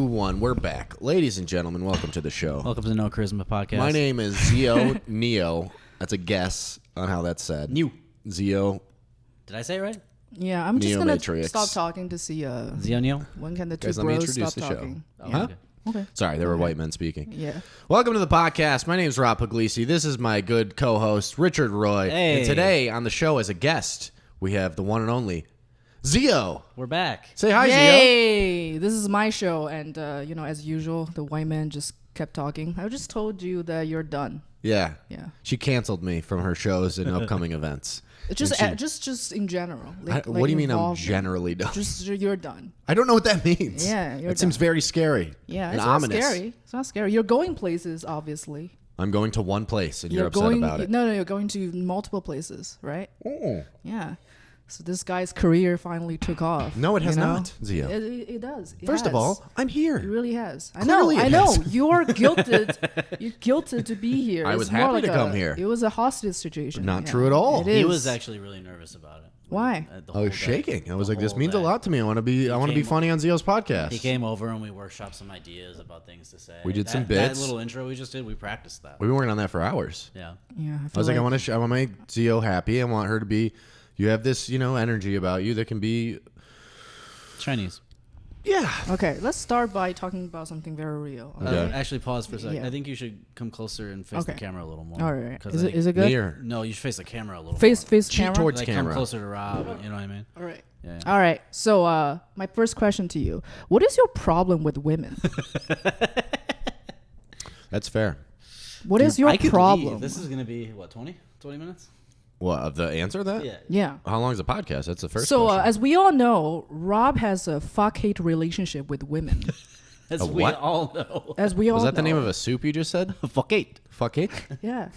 One, we're back. Ladies and gentlemen, welcome to the show. Welcome to the No Charisma Podcast. My name is Zeo Niu. That's a guess on how that's said. Niu. Zeo. Did I say it right? Yeah, I'm just Neo gonna Matrix. stop talking to see Zeo Niu? when can the two Guys, let me bros introduce stop the show. talking. Oh, Yeah. Huh? okay. Okay. Sorry, there were white men speaking. Yeah. Welcome to the podcast. My name is Rob Pugliese. This is my good co-host, Richard Roy. Hey. And today on the show as a guest, we have the one and only Zeo. We're back. Say hi, Zeo. Yay! This is my show, and as usual, the white man just kept talking. I just told you that you're done. Yeah. Yeah. She canceled me from her shows and upcoming events. Just And just in general. what do you mean I'm involvement. generally done? Just you're done. I don't know what that means. Yeah, you're That seems done. very scary. Yeah, and it's ominous. not scary. It's not scary. You're going places, obviously. I'm going to one place and you're upset going, about it. No, you're going to multiple places, right? Oh. Yeah. So this guy's career finally took off. No, it has you know? not, Zeo. It does. It First of has. all, I'm It here. really has. I Clearly know. it I know. has. You're guilted. You're guilted to be here. I It's was more happy like to come here. It was a hostage situation. Not yeah. true at all. It He is. was actually really nervous about it. Why? The I whole was day. shaking. I was The like, this whole means a day. lot to me. I want to be came- funny on Zeo's podcast. He came over and we workshopped some ideas about things to say. We did some That bits. little intro we just did, we practiced that. We've been working on that for hours. Yeah. Yeah. I was like, I want to make Zeo happy. I want her to be. You have this, energy about you that can be. Chinese. Yeah. Okay, let's start by talking about something very real. Okay. Actually, pause for a second. Yeah. I think you should come closer and face the Okay. camera a little more. All right. 'Cause Is I it think- is it good? Near. No, you should face the camera a little Face more. face Cheat camera. towards Like camera. come closer to Rob, you know what I mean? All right. Yeah. All right. So, my first question to you: what is your problem with women? That's fair. What is your I could problem? leave. This is going to be, what, 20 minutes? What the answer to that? Yeah. Yeah. How long is the podcast? That's the first. So, question. as we all know, Rob has a fuck-hate relationship with women. As A we what? all know. As we all Was that the know. name of a soup you just said? Fuck eight. Fuck it. Yeah.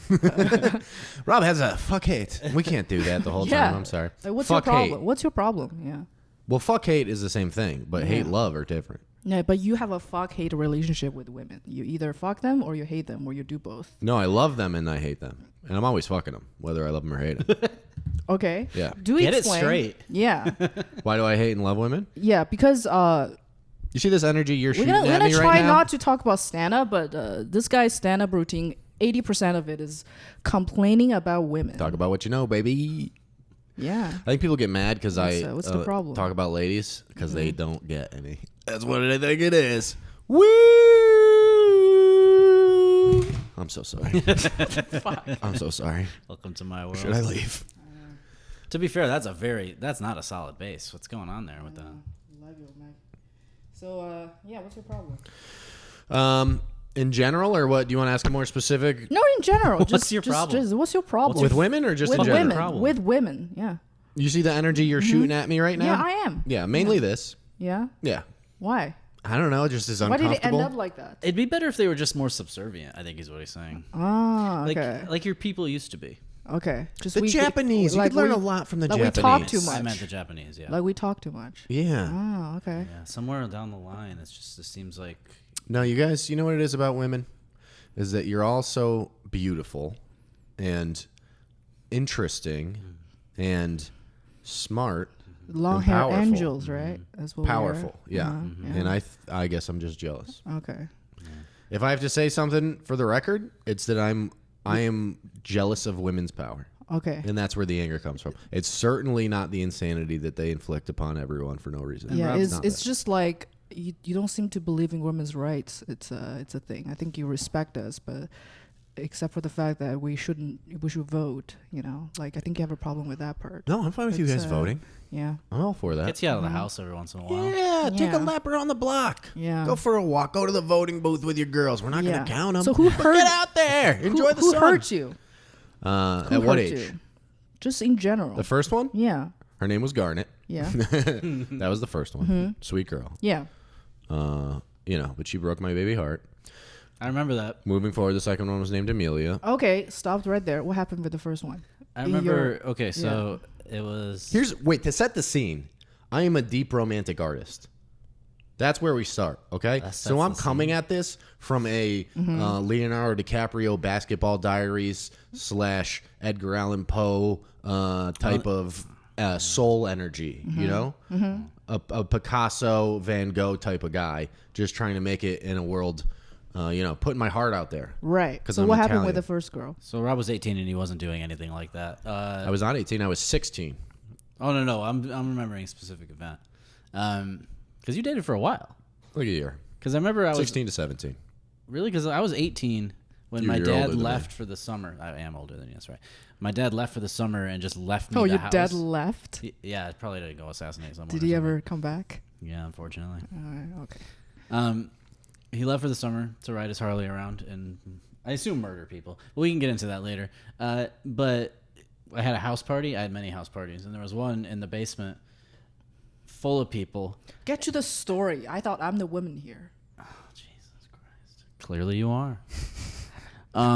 Rob has a fuck hate. We can't do that the whole Yeah. time. I'm sorry. Like, what's fuck your problem? hate. What's your problem? Yeah. Well, fuck hate is the same thing, but hate love are different. Yeah, but you have a fuck-hate relationship with women. You either fuck them or you hate them or you do both. No, I love them and I hate them, and I'm always fucking them, whether I love them or hate them. Okay. Yeah. Do Get it explain. straight. Yeah. Why do I hate and love women? Yeah, because You see this energy you're we're shooting gonna, at me try right now? not to talk about stand-up, but this guy's stand-up routine, 80% of it is complaining about women. Talk about what you know, baby. Yeah. I think people get mad because I what's the problem? talk about ladies because they don't get any. That's what I think it is. Woo! I'm so sorry. I'm so sorry. Welcome to my world. Should I leave? To be fair, that's not a solid base. What's going on there with that? Love you, Meg. So, yeah, what's your problem? In general, or what? Do you want to ask a more specific? No, in general. What's your problem? What's your problem? With women or just with in general? women. Problem? With women, yeah. You see the energy you're shooting at me right now? Yeah, I am. Yeah, mainly this. Yeah? Yeah. Why? I don't know. It just is Why uncomfortable. did it end up like that? It'd be better if they were just more subservient, I think is what he's saying. Ah, okay. Like your people used to be. Okay. Just The Japanese. You like could learn we- a lot from the like we Japanese. talk too much. I meant the Japanese, yeah. Like we talk too much. Yeah. Oh, okay. Yeah, somewhere down the line, it seems like No, you guys, you know what it is about women? Is that you're all so beautiful and interesting and smart. Long and hair powerful. angels, right? That's what Powerful. we're, Yeah. yeah. And I guess I'm just jealous. Okay. If I have to say something for the record, it's that I am jealous of women's power. Okay. And that's where the anger comes from. It's certainly not the insanity that they inflict upon everyone for no reason. Yeah, Rob's it's not it's that. just like you don't seem to believe in women's rights. It's a thing. I think you respect us, but except for the fact that we should vote, like I think you have a problem with that part. No, I'm fine with you It's, guys voting. Yeah. I'm all for that. gets you out of the house every once in a while. Yeah, take a Yeah. lap around the block. Yeah. Go for a walk. Go to the voting booth with your girls. We're not going Yeah. to count them. So who hurt- Get out there. Enjoy the who sun. hurt you? Who At what hurt age? you? Just in general. The first one? Yeah. Her name was Garnet. Yeah. That was the first one. Sweet girl. Yeah. But she broke my baby heart. I remember that. Moving forward, the second one was named Amelia. Okay, stopped right there. What happened with the first one? I remember, okay, so it was... Wait, to set the scene, I am a deep romantic artist. That's where we start, okay? That So sets I'm the coming at this from a Leonardo DiCaprio Basketball Diaries / Edgar Allan Poe type of soul energy, you know, a Picasso, Van Gogh type of guy, just trying to make it in a world, putting my heart out there. Right. 'Cause So I'm what happened Italian. with the first girl? So Rob was 18 and he wasn't doing anything like that. I was not 18. I was 16. Oh no, I'm remembering a specific event. Because you dated for a while. Look at you. Because I remember I was 16 to 17. really because I was 18 when You're my older dad than me. left for the summer. I am older than you. That's right. My dad left for the summer and just left me. Oh, the your house. dad left? Yeah, probably to go assassinate someone. Did or he something. ever come back? Yeah, unfortunately. Okay. He left for the summer to ride his Harley around and I assume murder people. But we can get into that later. But I had a house party. I had many house parties, and there was one in the basement full of people. Get to the story. I thought I'm the woman here. Oh, Jesus Christ. Clearly you are.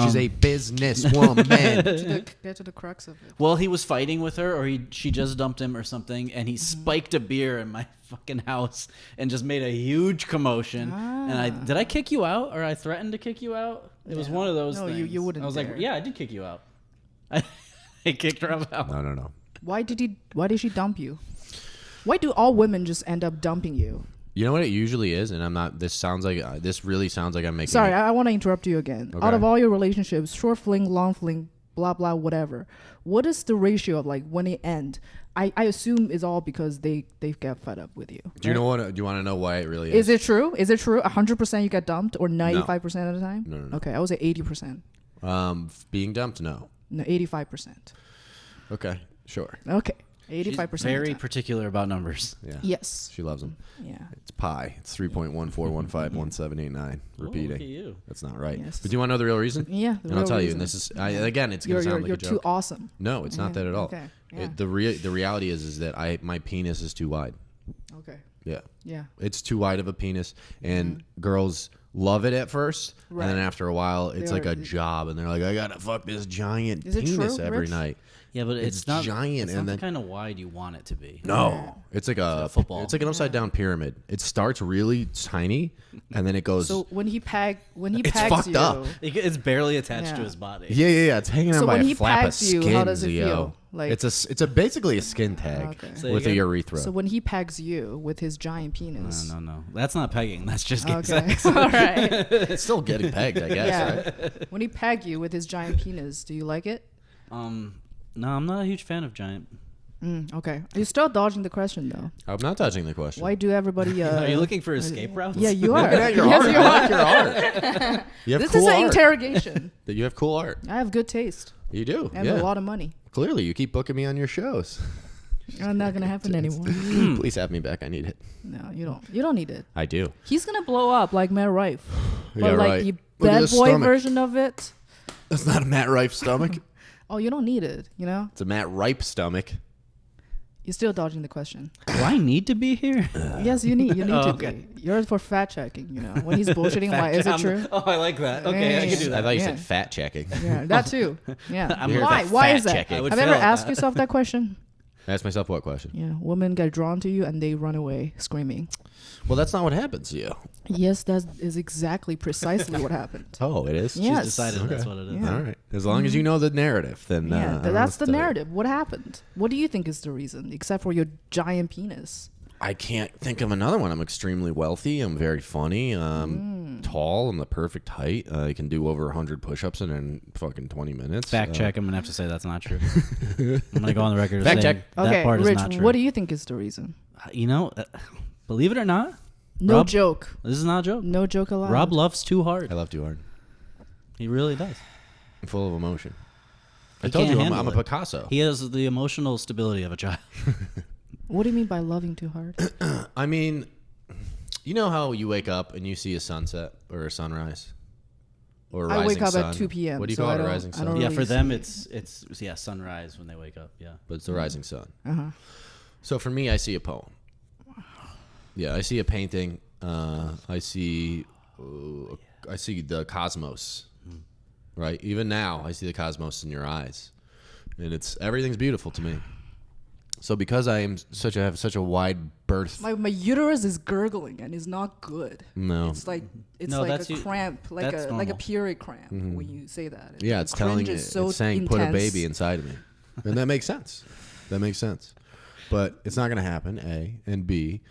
She's a businesswoman. Get to the crux of it. Well, he was fighting with her, or she just dumped him or something, and he spiked a beer in my fucking house and just made a huge commotion. And did I kick you out, or I threatened to kick you out? It was one of those No, things. you wouldn't I was dare. like, yeah, I did kick you out. I kicked her out. No. Why did she dump you? Why do all women just end up dumping you? You know what it usually is, and I'm not. This really sounds like I'm making. Sorry, I want to interrupt you again. Okay. Out of all your relationships, short fling, long fling, blah blah, whatever. What is the ratio of like when they end? I assume it's all because they get fed up with you. Do you know what? Do you want to know why it really Is it true? Is it true? 100% you get dumped, or 95% of the time? No. Okay, I would say 80%. Being dumped? No. No, 85%. Okay, sure. Okay, 85% She's of the very time. particular about numbers. Yeah. Yes. She loves them. Yeah. It's pi. It's 3.14151789. Repeating. Look at you. That's not right. Yes. But do you want to know the real reason? Yeah. And I'll tell you. And this is again, it's gonna sound like you're a joke. too awesome. No, it's not that at all. Okay. Yeah. The reality is that my penis is too wide. Okay. Yeah. Yeah. It's too wide of a penis, and girls love it at first, Right. and then after a while, it's like a They're- job, and they're like, I gotta fuck this giant Is it penis true, every Rich? night. Yeah, but It's it's not giant, It's and not then- the kind of wide you want it to be. No, it's like a football. It's like an upside down pyramid. It starts really tiny, and then it goes. So when he It's pegs fucked you, up. It's barely attached to Yeah. his body. Yeah. It's hanging So on by when a he flap of pegs you, skin. how does it Zeo. feel? Like- it's basically a skin tag Okay. Say with a again? urethra. so when he pegs you with his giant penis. No. That's not pegging. That's just gay Okay. sex. All right. It's still getting pegged, I guess. Yeah. Right? When he peg you with his giant penis, do you like it? No, I'm not a huge fan of giant. Okay. You're still dodging the question though. I'm not touching the question. Why do everybody? Are you looking for escape routes? Yeah, you are. Looking at your Yes, art. you I are. like your art. You have This cool is an art. interrogation. That you have cool art. I have good taste You do. and yeah. a lot of money. Clearly, you keep booking me on your shows. It's not gonna happen anymore. Please have me back. I need it. No, you don't. You don't need it. I do. He's gonna blow up like Matt Rife, but Yeah, like right. the Look at bad his boy stomach. version of it. That's not a Matt Rife stomach. Oh, you don't need it. You know, It's a Matt Ripe stomach. you're still dodging the question. Do I need to be here? Yes, you need. You need to okay. be. You're for fact checking. You know, when he's bullshitting, why is it true? Oh, I like that. Okay, I can do I that. thought you Yeah. said fat checking. Yeah, that too. Yeah. I'm Why? the Why fat is that? checking. I would Have you ever fail at asked that. yourself that question? Ask myself what question. Yeah, women get drawn to you and they run away screaming. Well, that's not what happens to you. Yes, that is exactly precisely what happened. Oh, it is? Yeah. She's decided Okay. that's what it is. Yeah. All right. As long as you know the narrative, then Yeah, I don't know that's the what to tell you. narrative. What happened? What do you think is the reason, except for your giant penis? I can't think of another one. I'm extremely wealthy. I'm very funny. I'm tall. I'm the perfect height. I can do over 100 push-ups in fucking 20 minutes. Fact check. I'm gonna have to say that's not true. I'm gonna go on the record. as Fact saying check. That Okay, part Rich, is not true. what do you think is the reason? You know, believe it or not, No Rob- joke. this is not a joke. No joke allowed. Rob loves too hard. I love too hard. He really does. I'm full of emotion. I He told can't you I'm handle a it. Picasso. He has the emotional stability of a child. What do you mean by loving too hard? I mean, you know how you wake up and you see a sunset or a sunrise? Or a I wake rising up sun? at 2 p.m. What do you so call I it, a don't- rising I sun? don't Yeah, really for them see- it's sunrise when they wake up. Yeah. But it's the rising sun. Uh-huh. So for me, I see a poem. Yeah, I see a painting. I see the cosmos. Right? Even now, I see the cosmos in your eyes. And everything's beautiful to me. So because I have such a wide berth. My uterus is gurgling and it's not good. No. It's like No, a that's you- cramp, like that's a normal. period cramp when you say that. Yeah, it's telling cringe you, is so it's saying put a intense. baby inside of me. And that makes sense. That makes sense. but it's not going to happen. A and B.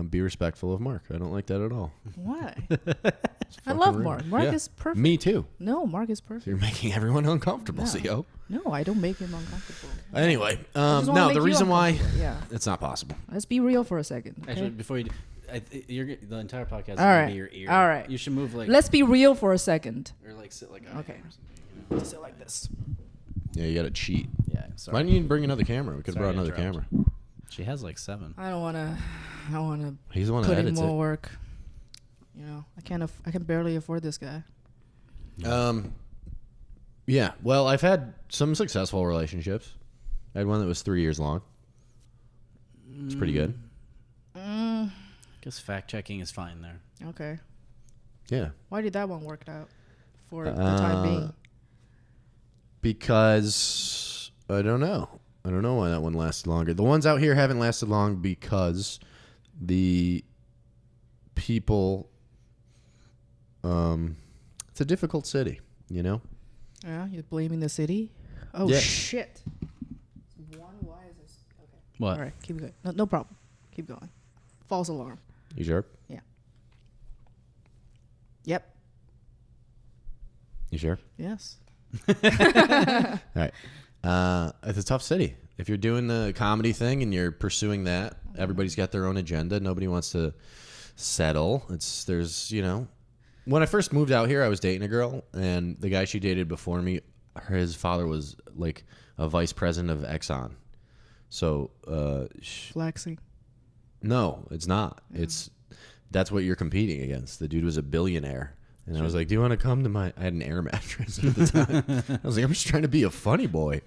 Be respectful of Mark. I don't like that at all. Why? I love rude. Mark. Mark Yeah. is perfect. Me too. No, Mark is perfect. You're making everyone uncomfortable, No. Zeo. No, I don't make him uncomfortable. Anyway, I just wanna no, make the you reason why uncomfortable. Yeah. it's not possible. Let's be real for a second. Okay? Actually, before you, the entire podcast is All gonna right. be your ear. All right. You should move like Let's be real for a second. or like sit like Okay. or something, Sit like this. Yeah, you got to cheat. Yeah. Sorry. Why didn't you bring another camera? We could have Sorry brought to another interrupt. camera. She has like 7. I don't wanna He's the one that put in edits more it. work. You know, I can barely afford this guy. Yeah. Well, I've had some successful relationships. I had one that was 3 years long. It's pretty good. I guess fact checking is fine there. Okay. Yeah. Why did that one work out for the time being? Because I don't know. I don't know why that one lasted longer. The ones out here haven't lasted long because the people. It's a difficult city, you know. Yeah, you're blaming the city. Oh Yeah. shit. Why is this? Okay. What? All right, keep going. No problem. Keep going. False alarm. You sure? Yeah. Yep. You sure? Yes. All right. It's a tough city. If you're doing the comedy thing and you're pursuing that, everybody's got their own agenda. Nobody wants to settle. There's, you know, when I first moved out here, I was dating a girl, and the guy she dated before me, his father was like a vice president of Exxon. So, Flexing. no, it's not. That's what you're competing against. The dude was a billionaire. And I was like, do you want to come to my... I had an air mattress at the time. I was like, I'm just trying to be a funny boy.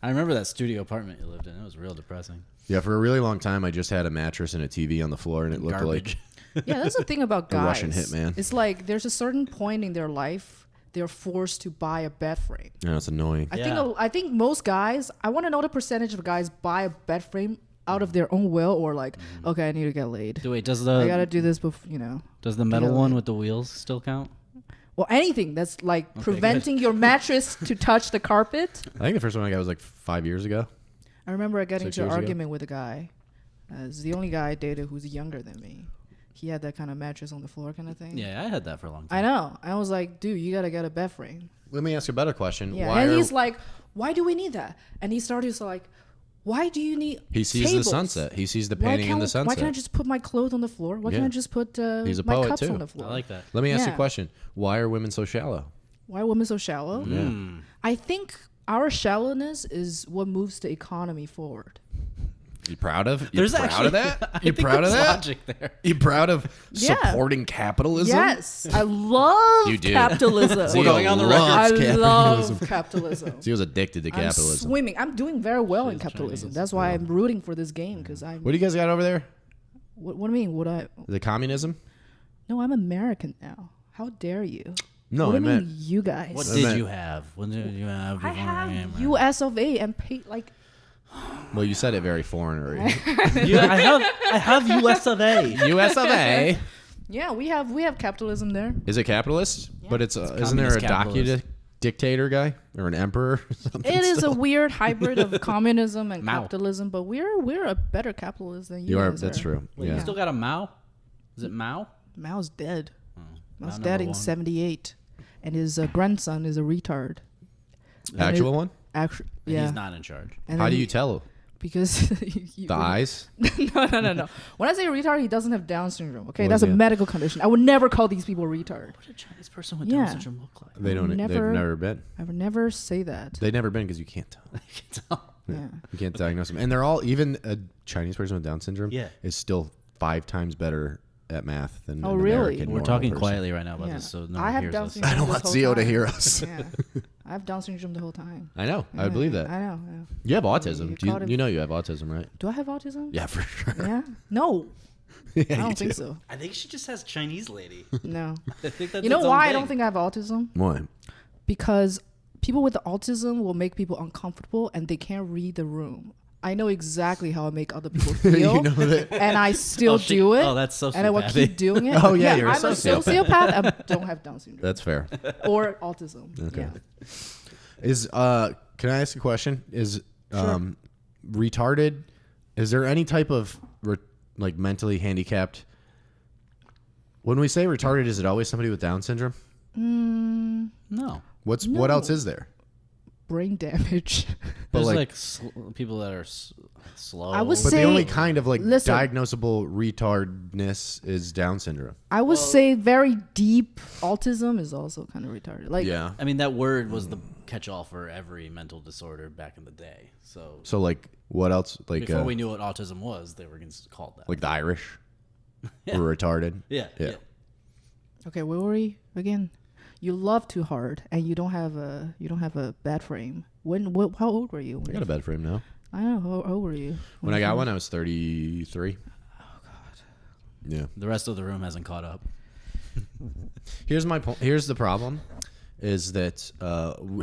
I remember that studio apartment you lived in. It was real depressing. Yeah, for a really long time, I just had a mattress and a TV on the floor, and it looked Garbage. Yeah, that's the thing about A guys. Russian hitman. It's like there's a certain point in their life they're forced to buy a bed frame. like, it's annoying. I think most guys. I want to know the percentage of guys buy a bed frame out of their own will, or like, okay, I need to get laid. Wait, I gotta do this before, you know. does the metal Yeah. one with the wheels still count? Well, anything that's like preventing your mattress to touch the carpet. I think the first one I got was like 5 years ago. I remember I got 6 into an years ago. argument with a guy. It's the only guy I dated who's younger than me. He had that kind of mattress on the floor kind of thing. Yeah, I had that for a long time. I know. I was like, dude, you gotta get a bed frame. Let me ask you a better question. Yeah, Why and are- he's like, why do we need that? And he started to like, why do you need? he sees tables? the sunset. He sees the Why painting in can't the Why sunset. can't I just put my clothes on the floor? Why can't Yeah. I just put He's a my poet, cups too. on the floor? I like that. Let me ask you Yeah. a question. Why are women so shallow? Why are women so shallow? Yeah. I think our shallowness is what moves the economy forward. You proud of? You There's proud actually of that? I You think proud of there's that? logic there. You proud of Yeah. supporting capitalism? Yes, I love You do. capitalism. Zeo going on the record. loves I capitalism. love capitalism. Zeo's addicted to I'm capitalism. swimming. I'm doing very well in She's capitalism. Chinese. That's why I'm rooting for this game because I'm. What do you guys got over there? What do you mean? Would I? The communism? No, I'm American now. How dare you? No, what I do you meant mean, you guys? What I did meant- you have? What did you have? I before have you came U.S. of A. and pay like. well, you said it very foreigner. Yeah, I have US of A. U.S. of A. Yeah, we have capitalism there. Is it capitalist? Yeah. But isn't there a communist capitalist. dictator guy or an emperor? Or something It is still? a weird hybrid of communism and Mao. capitalism, but we're a better capitalist than you. You are. guys That's true. Wait, Yeah. you still got a Mao? Is it Mao? Mao's dead. Mao's Mao dead number in one. '78, and his grandson is a retard. Actual one? Actually, And yeah. He's not in charge. And How then do he- you tell? Because The eyes? no. When I say retard, he doesn't have Down syndrome. Okay, What that's is a it? medical condition. I would never call these people retard. What did a Chinese person with Yeah. Down syndrome look like? They don't. They've Never- never been. I would never say that. They've never been because you can't tell. I can tell. Yeah. You can't diagnose them, and they're all. Even a Chinese person with Down syndrome Yeah. is still 5 times better at math than Oh, an really? American We're normal talking person. quietly right now about Yeah. this, so no I one have hears Down us. syndrome. I don't this want whole Zeo to time. hear us. Yeah. I have Down syndrome the whole time. I know. I believe that. I know. You have autism. You Do caught it. you know you have autism, right? Do I have autism? Yeah, for sure. Yeah. No, Yeah, I you don't think do. so. I think she just has Chinese lady. No. I think that's You know its own why I thing. don't think I have autism? Why? Because people with autism will make people uncomfortable and they can't read the room. I know exactly how I make other people feel, You know that. and I still do it. Oh, that's and I will sociopathy. keep doing it. Oh, yeah, you're a I'm a sociopath. sociopath. I don't have Down syndrome That's fair. or autism. Okay. Yeah. Is can I ask a question? Is retarded Is there any type of like mentally handicapped? When we say retarded, is it always somebody with Down syndrome? No. What else is there? Brain damage. But There's people that are slow. I would But say the only kind of like listen. diagnosable retardness is Down syndrome. I would say very deep autism is also kind of retarded. Like, Yeah. I mean, that word was the catch-all for every mental disorder back in the day. So like what else? Like Before we knew what autism was, they were called that. like the Irish were retarded. Yeah. okay, where were we again? You love too hard, and you don't have a bed frame. How old were you? I got a bed frame now. I know. How old were you? When I got one, I was 33. Oh God. Yeah. The rest of the room hasn't caught up. Here's my point. Here's the problem, is that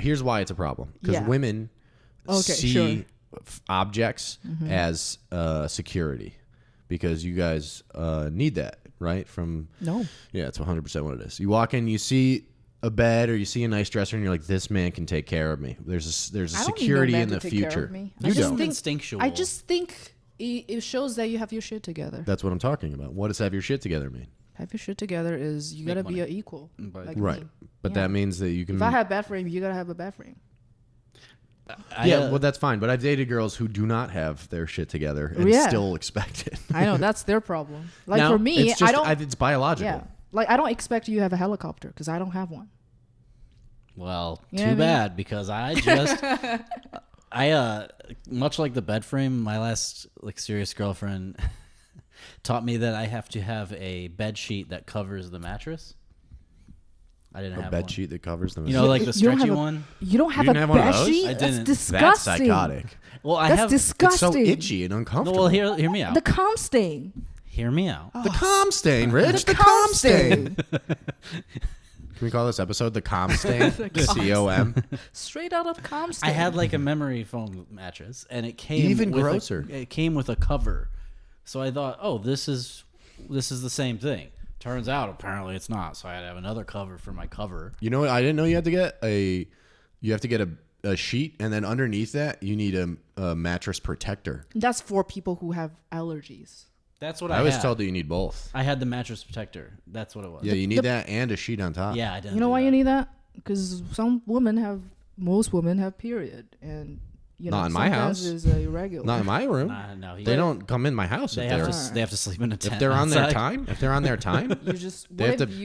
here's why it's a problem, because Yeah. women see sure. objects as security, because you guys need that, right? No. Yeah, it's 100% what it is. You walk in, you see a bed or you see a nice dresser, and you're like, this man can take care of me. There's a I don't need security no man in to the take care future. of me. You I just don't. think- Instinctual. I just think it shows that you have your shit together. That's what I'm talking about. What does have your shit together mean? Have your shit together is you Make gotta be money. an equal. But- Like Right. me. But Yeah. that means that you can. If I have a bed frame, you gotta have a bed frame. Yeah, well, that's fine. But I've dated girls who do not have their shit together and Yeah. still expect it. I know that's their problem. Like Now, for me, it's just, I don't. it's biological. Yeah. Like I don't expect you to have a helicopter because I don't have one. Well, You know too what I mean? bad because I just much like the bed frame, my last like serious girlfriend taught me that I have to have a bed sheet that covers the mattress. I didn't A have bed one. sheet that covers them. You know, like the You don't stretchy have a- one. You don't have You a didn't have one of bed those? sheet. I That's didn't. That's disgusting. psychotic. Well, I That's have. disgusting. It's so itchy and No, uncomfortable. well, hear me out. The calm stain. Hear me out. The calm stain, Rich. The calm calm stain. stain. Can we call this episode the calm stain? The calm COM. Straight out of calm stain. I had like a memory foam mattress, and it came Even with grosser. it came with a cover, so I thought, oh, this is the same thing. Turns out, apparently, it's not. So I had to have another cover for my cover. You know what? I didn't know you had to get a. You have to get a sheet, and then underneath that, you need a mattress protector. That's for people who have allergies. That's what I I was had. told that you need both. I had the mattress protector. That's what it was. Yeah, you need that and a sheet on top. Yeah, I didn't. You know do why that. you need that? Because most women have period, and you know Not in my sometimes house. it's irregular. Not in my room. No, They don't come in my house They if have they're to. They have to sleep in a tent. if they're on their outside. time. If they're on their time. You just They what have if to-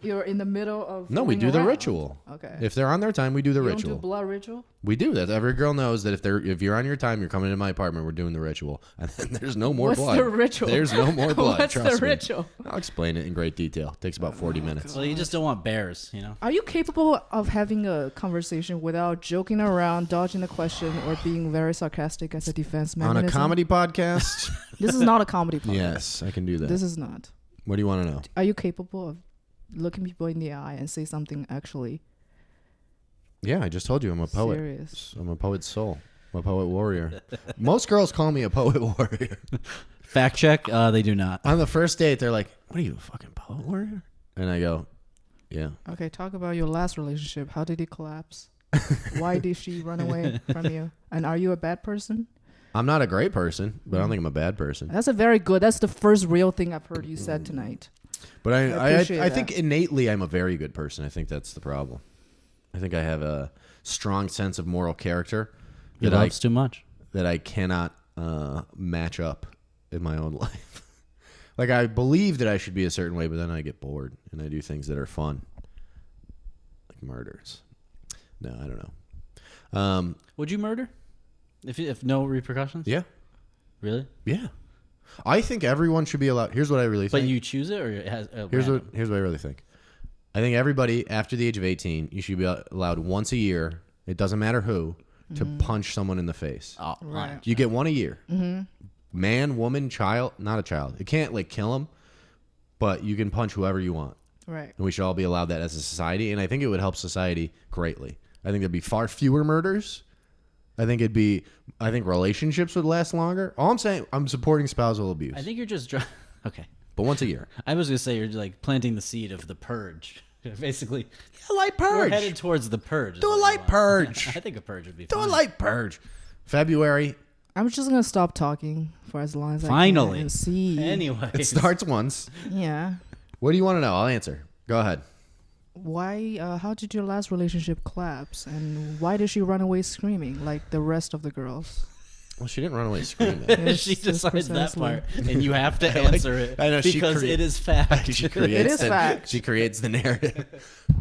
you're in the middle of No, we fooling do the around? ritual. Okay. If they're on their time, we do the you ritual. don't do blood ritual. We do that. Every girl knows that if you're on your time, you're coming into my apartment. We're doing the ritual, and then there's no more What's blood. the ritual? There's no more blood. What's trust the me. ritual? I'll explain it in great detail. It takes about 40 minutes. Well, you just don't want bears, you know. Are you capable of having a conversation without joking around, dodging the question, or being very sarcastic as a defense On mechanism? a comedy podcast, This is not a comedy podcast. yes, I can do that. This is not. What do you want to know? Are you capable of looking people in the eye and say something actually Yeah, I just told you I'm a poet. serious? I'm a poet's soul. I'm a poet warrior. Most girls call me a poet warrior. Fact check. They do not. On the first date, they're like, "What are you, a fucking poet warrior?" And I go, "Yeah." Okay, talk about your last relationship. How did it collapse? Why did she run away from you? And are you a bad person? I'm not a great person, but I don't think I'm a bad person. That's that's the first real thing I've heard you said tonight. But I appreciate I think that. innately I'm a very good person. I think that's the problem. I think I have a strong sense of moral character He loves too much. that I cannot match up in my own life. Like I believe that I should be a certain way, but then I get bored and I do things that are fun, like murders. No, I don't know. Would you murder? If no repercussions? Yeah, Really? yeah. I think everyone should be allowed. Here's what I really think. But you choose it, or it has? Here's what I really think. I think everybody after the age of 18, you should be allowed once a year. It doesn't matter who to punch someone in the face. Oh, Right. You get one a year. Man, woman, child, not a child. It can't like kill them, but you can punch whoever you want, Right. and we should all be allowed that as a society. And I think it would help society greatly. I think there'd be far fewer murders. I think relationships would last longer. All I'm saying, I'm supporting spousal abuse, I think you're just okay. but once a year. I was gonna say you're like planting the seed of the purge. Basically, A light we're purge. headed towards the purge. is Do a what you light want. purge. I think a purge would be Do a fine. light purge. February. I'm just gonna stop talking for as long as I Finally. can and see. Anyway, It starts once. Yeah. What do you want to know? I'll answer. Go ahead. Why? How did your last relationship collapse? And why did she run away screaming like the rest of the girls? Well, she didn't run away screaming. Yes, she decided that precisely. part, and you have to answer it. I know, she because crea- it is fact. She creates It is the, fact. She creates the narrative.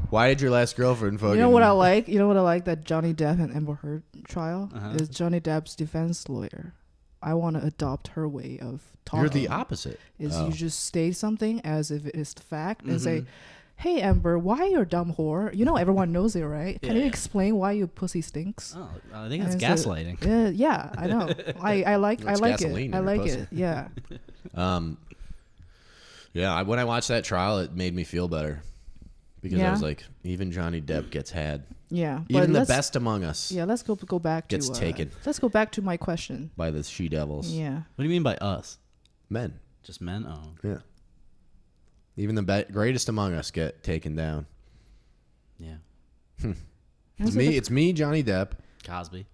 Why did your last girlfriend fucking... You know what I like? You know what I like that Johnny Depp and Amber Heard trial Uh-huh. is Johnny Depp's defense lawyer. I want to adopt her way of talking. You're the opposite. Is Oh. you just state something as if it is the fact and say, Mhm. "Hey Amber, why you're a dumb whore? You know everyone knows it, right? Can you Yeah. explain why your pussy stinks?" Oh, I think it's And gaslighting. Yeah, I know. I like It's it. gasoline I in your like pussy. it. Yeah. Yeah, when I watched that trial, it made me feel better. Because I Yeah. was like, even Johnny Depp gets had. Yeah. Even the let's- best among us Yeah, let's go back gets to taken Let's go back to my question. by the she-devils. Yeah. What do you mean by us? Men. Just men? Oh. Yeah. Even the greatest among us get taken down. Yeah. It's me, Johnny Depp. Cosby.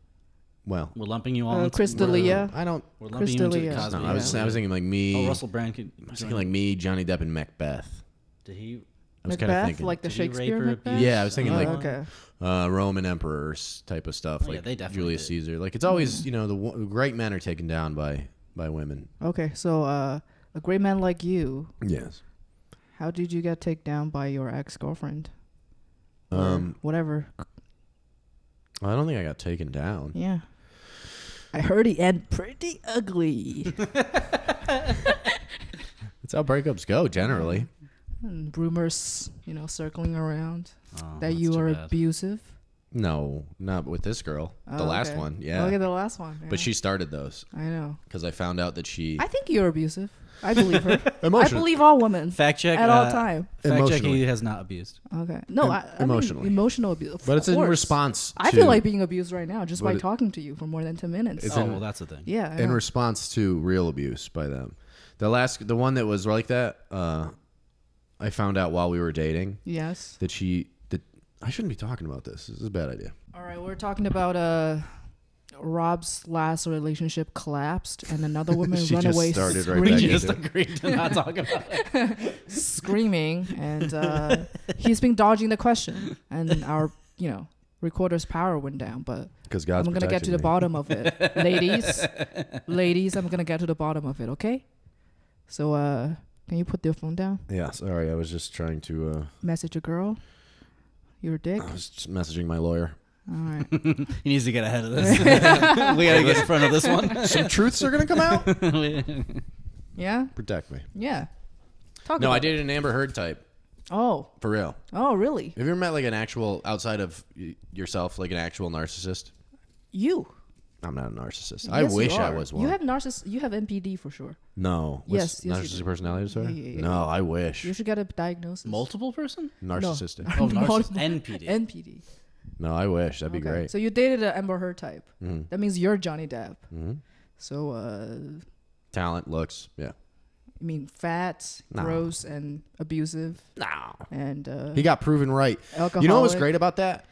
Well, We're lumping you all into... Chris D'Elia. I don't... We're lumping you into Crystalia. Cosby. No, I was thinking like me... Oh, Russell Brand could... I was thinking like me, Johnny Depp, and Macbeth. Did he... I was kind of Macbeth, thinking... like the Did he rape Shakespeare or Macbeth? abuse? Yeah, I was thinking like okay. Roman emperors type of stuff, Oh, yeah, like they definitely Julius did. Caesar. Like it's always, the great men are taken down by women. Okay, so a great man like you, Yes. how did you get taken down by your ex-girlfriend? Or whatever. I don't think I got taken down. Yeah. I heard he end pretty ugly. That's how breakups go generally. And rumors, circling around Oh, that that's you too are bad. abusive. No, not with this girl. The Oh, last okay. one, yeah. Okay, the last one. Yeah. But she started those I know. because I found out that she I think you're abusive. I believe her. I Emotional- believe all women Fact check. at all time. Fact check, Emotionally. he has not abused. Okay. No, I mean, emotionally. emotional abuse. But it's of in course. response. I to, feel like being abused right now just by But it- talking to you for more than 10 minutes. It's Oh, in- well, that's the thing. Yeah. I in know. response to real abuse by them. The one that was like that. I found out while we were dating Yes. that I shouldn't be talking about this. This is a bad idea. All right, we're talking about Rob's last relationship collapsed and another woman She ran just away started right We back just into it. agreed to not talk about it. screaming and he's been dodging the question and our recorder's power went down, but Because God's I'm gonna get to the protecting me. bottom of it. ladies, I'm gonna get to the bottom of it, okay? So can you put your phone down? Yeah, sorry. I was just trying to. Message a girl. You're a dick. I was just messaging my lawyer. All right. He needs to get ahead of this. We gotta get in front of this one. Some truths are gonna come out. Yeah? Protect me. Yeah. Talk No, about I it. dated an Amber Heard type Oh. for real. Oh, really? Have you ever met like an actual outside of yourself, like an actual narcissist? You. I'm not a narcissist. I Yes, you wish I are. was one. You have You have NPD for sure. No. Yes, What's yes, you narcissistic do. personality disorder? Yeah. No, I wish. You should get a diagnosis. Multiple person? Narcissistic. Oh, Multiple- NPD. NPD. No, I wish. That'd be Okay. great. So you dated an Amber Heard type. Mhm. That means you're Johnny Depp. Mhm. So Talent, looks, yeah. I mean, fat, No. gross, and abusive, No. and He got proven right. alcoholic. You know what was great about that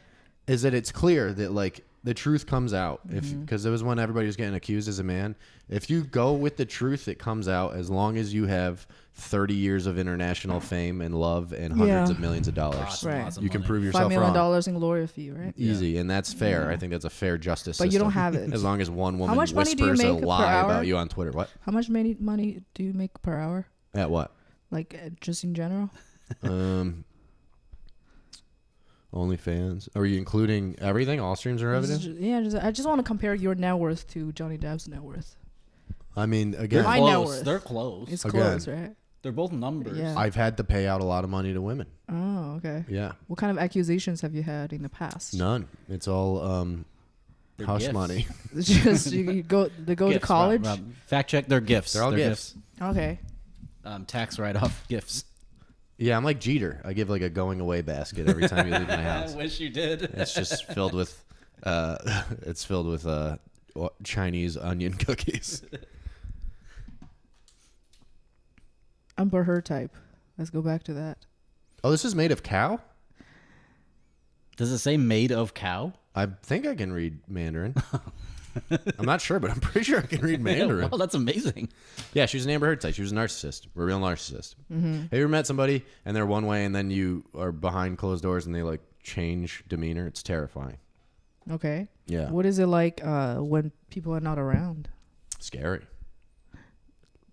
is that it's clear that like the truth comes out Mm-hmm. because there was when everybody was getting accused as a man. If you go with the truth, it comes out as long as you have 30 years of international fame and love and hundreds Yeah. of millions of dollars. Lots Right. and lots of You can money. prove $5 yourself million wrong. in lawyer fee, right? Easy, and that's fair. Yeah. I think that's a fair justice But you system. don't have it. As long as one woman much money do you whispers a make per lie hour? about you on Twitter. What? How much money do you make per hour? At what? Like just in general? OnlyFans. Are you including everything? All streams and revenue? I just want to compare your net worth to Johnny Depp's net worth. I mean, They're again, My net close. worth. They're close. It's Again. close, right? They're both numbers. Yeah. I've had to pay out a lot of money to women. Oh, okay. Yeah. What kind of accusations have you had in the past? None. It's all They're hush gifts. money. It's just they go to Gifts, college. Rob. Fact check. They're gifts. They're all gifts. Okay. Tax write-off gifts. Yeah, I'm like Jeter. I give like a going away basket every time you leave my house. I wish you did. It's just filled with Chinese onion cookies. Amber Heard type. Let's go back to that. Oh, this is made of cow? Does it say made of cow? I think I can read Mandarin. I'm not sure, but I'm pretty sure I can read Mandarin. Well, that's amazing. Yeah, she was an Amber Heard type. She was a narcissist, a real narcissist. Have you ever met somebody and they're one way and then you are behind closed doors and they like change demeanor? It's terrifying. Okay. Yeah. What is it like when people are not around? Scary.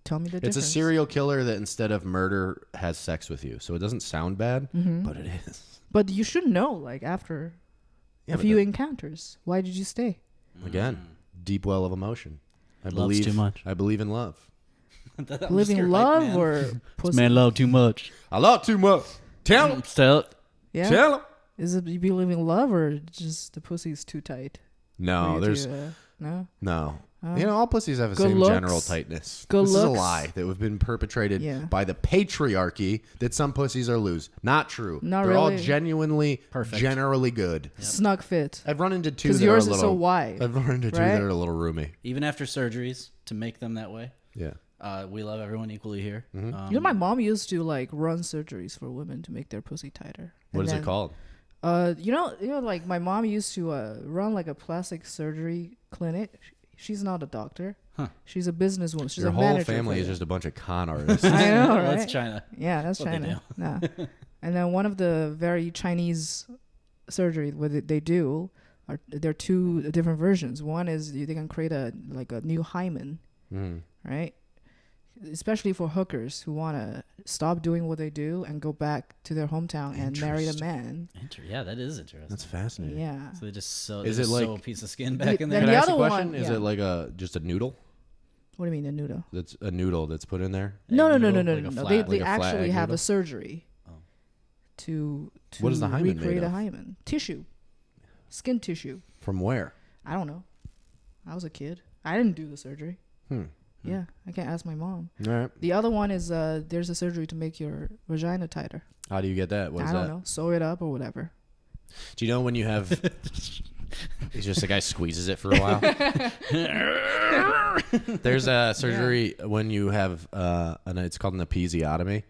Tell me the It's difference. a serial killer that instead of murder has sex with you. So it doesn't sound bad, but it is. But you should know, like, after Yeah, a but few that- encounters. Why did you stay? Again, deep well of emotion. I Loves believe too much. I believe in love. Living love or pussy? Man love too much. I love too much. Tell him. Still, Yeah. Tell him. Is it you believe in love or just the pussy's too tight? No, For you there's to, no. no. You know, all pussies have the Good same looks. general tightness. Good This is a looks. lie that have been perpetrated Yeah. by the patriarchy that some pussies are loose. Not true. Not They're all really. genuinely, Perfect. generally good. Snug fit. I've run into two Because that yours are a is little. so wide. I've run into two right? that are a little roomy. even after surgeries to make them that way, Yeah. we love everyone equally here. You know, my mom used to like run surgeries for women to make their pussy tighter. What And is then, it called? You know, like my mom used to run like a plastic surgery clinic. She's not a doctor. Huh. She's a businesswoman. She's Your a whole manager. family for is them. just a bunch of con artists. I know, Well, right? that's China. Yeah, that's What they China. Nah. And then one of the very Chinese surgery what they do are there are two different versions. One is they can create a new hymen, Mm. right? Especially for hookers who want to stop doing what they do and go back to their hometown and marry the man. Yeah, that is interesting. That's fascinating. Yeah. So they just sew, Is they it just like- sew a piece of skin back in then there. Can the I ask other a question? one- Is yeah. it like just a noodle? What do you mean a noodle? That's a noodle that's put in there. No. Like a They, flat- like they a flat actually egg have noodle? a surgery Oh. to What is the hymen made recreate a of? hymen. Tissue. Skin tissue. From where? I don't know. I was a kid. I didn't do the surgery. Hmm. Yeah, I can't ask my mom. All right. The other one is there's a surgery to make your vagina tighter. How do you get that? What is I don't that? know. Sew it up or whatever. Do you know when you have? It's just the guy squeezes it for a while. There's a surgery when you have, it's called an episiotomy.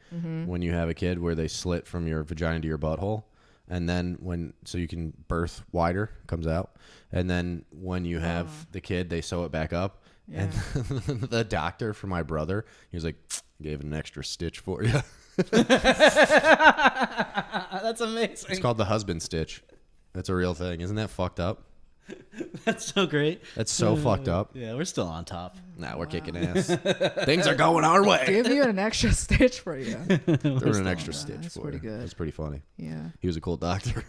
When you have a kid, where they slit from your vagina to your butthole, and then so you can birth wider, comes out, and then when you have the kid, they sew it back up. Yeah. And the doctor for my brother, he was like, gave an extra stitch for you. That's amazing. It's called the husband stitch. That's a real thing. Isn't that fucked up? That's so great. That's so fucked up. Yeah, we're still on top. Nah, we're kicking ass. Things are going our way. Give you an extra stitch for you. Threw an extra that. stitch That's for pretty you. good. That's pretty funny. Yeah. He was a cool doctor.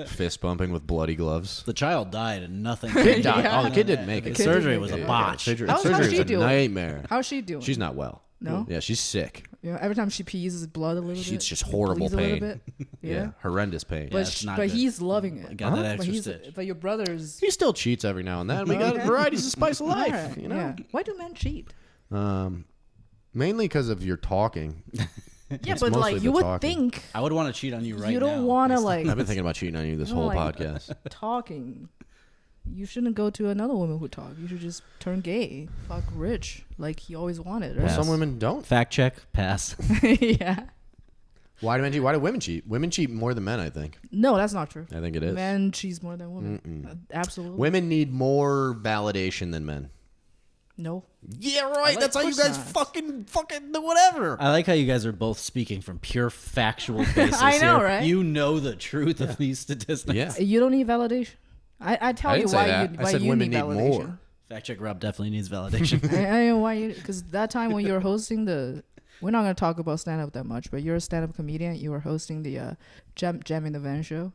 Fist bumping with bloody gloves. The child died and nothing. Kid died. Yeah. Oh, the kid didn't make The it. kid surgery didn't was make a it. botch. Surgery, How's surgery she was a doing? nightmare. How's she doing? She's not well. No? Yeah, she's sick. Yeah, every time she pees, is blood a little bit. She's just horrible Bleeds a little pain. bit. Yeah. Yeah. Horrendous pain. But, it's not but good. he's loving it. Got that But extra he's- stitch. But your brother's. He still cheats every now and then. We got Okay. varieties of spice of life, Alright, you know? Yeah. Why do men cheat? Mainly because of your talking. Yeah, It's but mostly like the you would talking. think I would want to cheat on you right now. you don't want to like I've been thinking about cheating on you this whole like- podcast. talking. You shouldn't go to another woman who talk. You should just turn gay, fuck rich, like he always wanted. Well, Right? some women don't. Fact check. Pass. Yeah. Why do men cheat? Why do women cheat? Women cheat more than men, I think. No, that's not true. I think it is. Men cheats more than women. Absolutely. Women need more validation than men. No. Yeah, right. Like, That's how you of course guys not. fucking do whatever. I like how you guys are both speaking from pure factual basis. I know, here. right? You know the truth of these statistics. Yeah. You don't need validation. I tell I you didn't say why that. you I why said you women need need validation. more. Fact check. Rob definitely needs validation. I know why you because that time when you were hosting the. We're not gonna talk about stand up that much, but you're a stand up comedian. You were hosting the Jam in the Van show,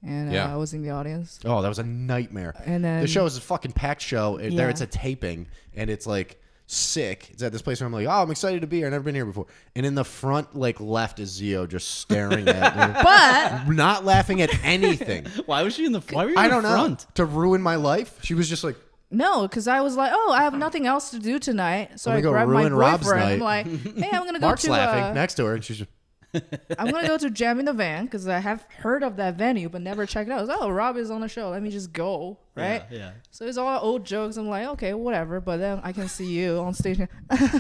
and Yeah. I was in the audience. Oh, that was a nightmare. And then The show is a fucking packed show. There Yeah. it's a taping, and it's like sick. It's at this place where I'm like, oh, I'm excited to be here. I've never been here before. And in the front, like left, is Zeo just staring at But me, not laughing at anything. Why was she in the? Why were you I in don't the know. front? To ruin my life, she was just like, no, because I was like, oh, I have nothing else to do tonight, so I'm I gonna go grabbed my ruin Rob's boyfriend. I'm night. like, hey, I'm gonna go Mark's to laughing next to her, and she's just, I'm gonna go to Jam in the Van because I have heard of that venue but never checked it out. I was like, oh, Rob is on the show. Let me just go, right? Yeah. So it's all old jokes. I'm like, okay, whatever. But then I can see you on stage. yeah,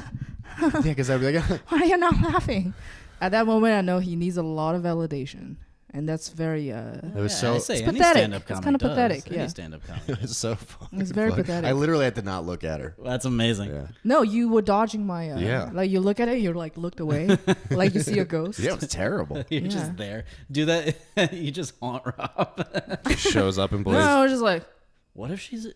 because I'd be like, Why are you not laughing? At that moment, I know he needs a lot of validation. and that's very It was so. I say It's any pathetic. stand-up It's comedy kinda does. pathetic, Any yeah. stand-up comedy. It was so funny. It's very pathetic. I literally had to not look at her. That's amazing. Yeah. No, you were dodging my. Yeah. Like you look at it, you're like looked away, like you see a ghost. Yeah, it was terrible. You're Yeah. just there. Do that. You just haunt Rob. Shows up in No, Blaze. I was just like, What if she's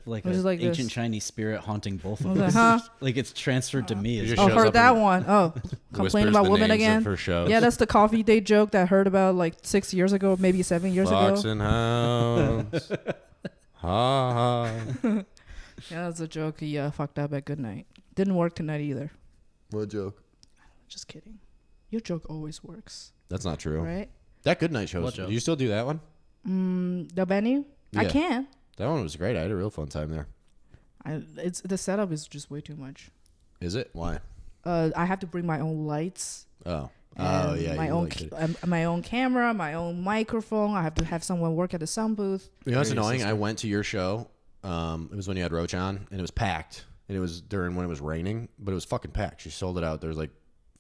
like It was an like ancient this. Chinese spirit haunting both I of was us? like, huh? Like it's transferred to me. You As just Oh, shows heard up that and one. Oh, complaining about women again. For shows. Yeah, that's the coffee date joke that I heard about like 6 years ago, maybe 7 years Fox ago. and hounds. Ha ha. Yeah, that's a joke. He fucked up at good night. Didn't work tonight either. What joke? Just kidding. Your joke always works, That's not true. right? That good night show. What Do joke? you still do that one? The venue. I Yeah. can. That one was great. I had a real fun time there. It's the setup is just way too much. Is it? Why? I have to bring my own lights. Oh. And Oh yeah. my you own liked it. my own camera, my own microphone. I have to have someone work at the sound booth. You know what's Very annoying? I system. went to your show. It was when you had Roach on, and it was packed. And it was during when it was raining, but it was fucking packed. She sold it out. There was like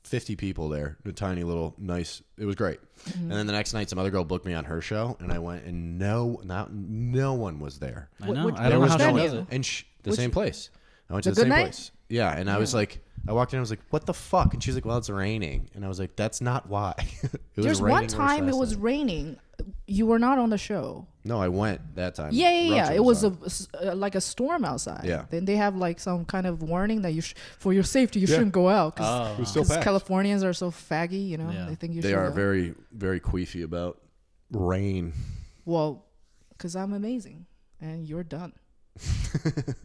50 people there. A tiny little nice. It was great. And then the next night, some other girl booked me on her show, and I went, and no one was there. I know. Which- I there don't know was how no she one. does it. And the Which- same place. I went to The the Good same Night? place. Yeah, and I was like, I walked in, I was like, what the fuck? And she's like, well, it's raining. And I was like, that's not why. It was There's raining one worse time it last was night. raining. You were not on the show. No, I went that time. Yeah. Roach It was on. like a storm outside. Yeah. Then they have like some kind of warning that for your safety you Yeah. shouldn't go out Oh. It was still because packed. Californians are so faggy. You know, Yeah. they think you They should. are go. very, very queefy about rain. Well, because I'm amazing and you're done.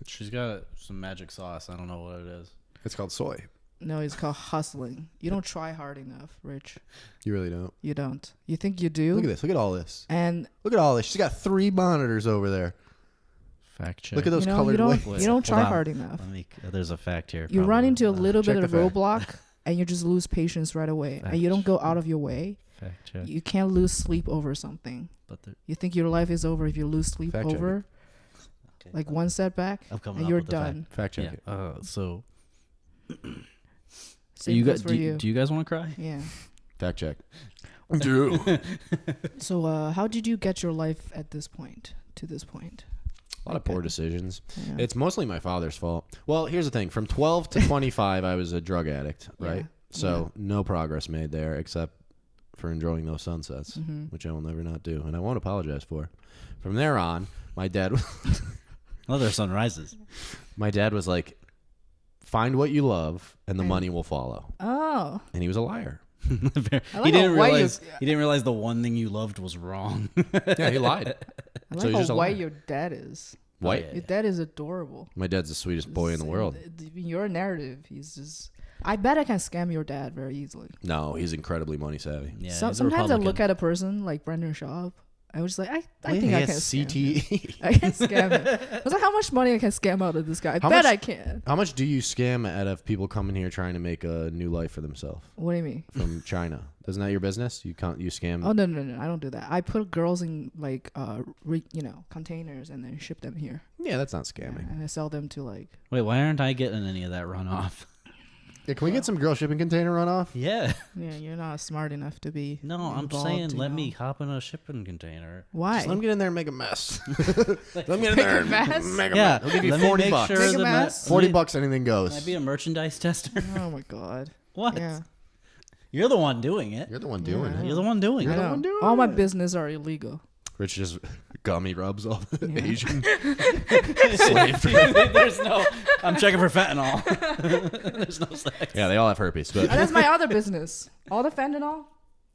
She's got some magic sauce. I don't know what it is. It's called soy. No, it's called hustling. You don't try hard enough, Rich. You really don't. You don't. You think you do. Look at this. Look at all this. And Look at all this. She's got 3 monitors over there. Fact check. Look at those you know, colored you don't, waves. you Hold don't try on. hard enough. There's a fact here. You run probably. into a little check bit of the fact. roadblock and you just lose patience right away. And you don't go out of your way. Fact check. You can't lose sleep over something. But You think your life is over if you lose sleep Fact check over okay. like one setback I'm coming and up you're with the fact. done. Fact check Yeah. it. So Same you goes guys, for do, you. do you guys want to cry? Yeah. Fact check. Do. So how did you get your life at this point? To this point? A lot of poor decisions. Yeah. It's mostly my father's fault. Well, here's the thing. From 12 to 25, I was a drug addict, right? Yeah. So no progress made there except for enjoying those sunsets, Mm-hmm. which I will never not do, and I won't apologize for. From there on, my dad Oh, there's sunrises. was like, find what you love and the And- money will follow. Oh. And he was a liar. I he like didn't how white realize. you- He didn't realize the one thing you loved was wrong. Yeah, he lied. I So like he's just how a white liar. your dad is. White. yeah. Your dad is adorable. My dad's the sweetest boy in the world. In your narrative, he's just. I bet I can scam your dad very easily. No, he's incredibly money savvy. Yeah, So, he's a sometimes I look Republican. at a person like Brendan Schaub. I was like, I He think I can has scam him. CTE. I can scam him. I was like, how much money I can scam out of this guy? I How bet much- I can. How much do you scam out of people coming here trying to make a new life for themselves What do you mean? from China? Isn't that your business? You scam. Oh no! I don't do that. I put girls in like containers and then ship them here. Yeah, that's not Yeah, scamming. and I sell them to like. Wait, why aren't I getting any of that runoff? Yeah, can we get some girl shipping container runoff? Yeah. Yeah, you're not smart enough to be. No, I'm involved, saying you let know. me hop in a shipping container. Why? Just let him get in there and make a mess. Let him get in there and mess? make a Yeah, mess. He'll give you let me 40 make bucks. sure Make a the mess? 40 let me- bucks, anything Can I goes. be a merchandise tester? Oh my god. What? Yeah. You're the one doing it. You're the one doing Yeah. it. You're the one doing I it. the know. one doing All my it. business are illegal. Rich just gummy rubs all the Yeah. Asian. There's no. I'm checking for fentanyl. There's no sex. Yeah, they all have herpes, And but that's my other business. All the fentanyl,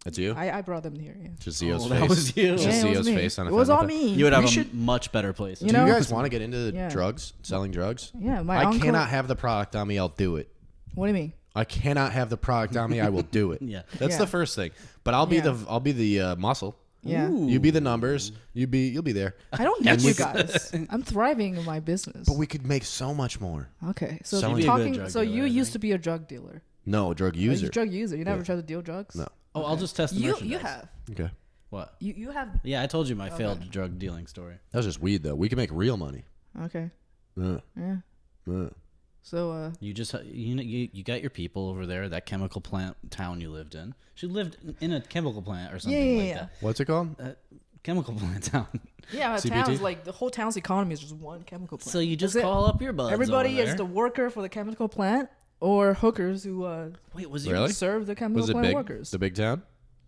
that's you. I brought them here. Yeah. Just Zeo's Oh, face. that was you. Just Yeah, it was Zeo's me. face on a It was all fentanyl. me. You would have We a should- much better place. You Do know? you guys want to get into Yeah. drugs, selling drugs? Yeah, my I uncle. cannot have the product on me. I'll do it. What do you mean? I cannot have the product on me. I will do it. Yeah. That's Yeah. the first thing. But I'll be Yeah. the muscle. Yeah. Ooh. You be the numbers. You'll be there. I don't need And you we- guys. I'm thriving in my business. But we could make so much more. Okay, so Selling- You'd be a good talking. drug So dealer, you I used think. to be a drug dealer. No, drug You're user. a drug user. You never Yeah. tried to deal drugs. No. Oh, I'll just test the You merchandise. have. Okay. What? You have. Yeah, I told you my failed drug dealing story. That was just weed though. We can make real money. Okay. Uh, Yeah. uh. So You just you got your people over there. That chemical plant town you lived in. She lived in a chemical plant or something like that. What's it called? Chemical plant town. yeah, CPT? towns like the whole town's economy is just one chemical plant. So you just That's it. call up your buds. Everybody over is there. the worker for the chemical plant or hookers who Wait, was Really? serve the chemical Was it plant big? workers. The big town?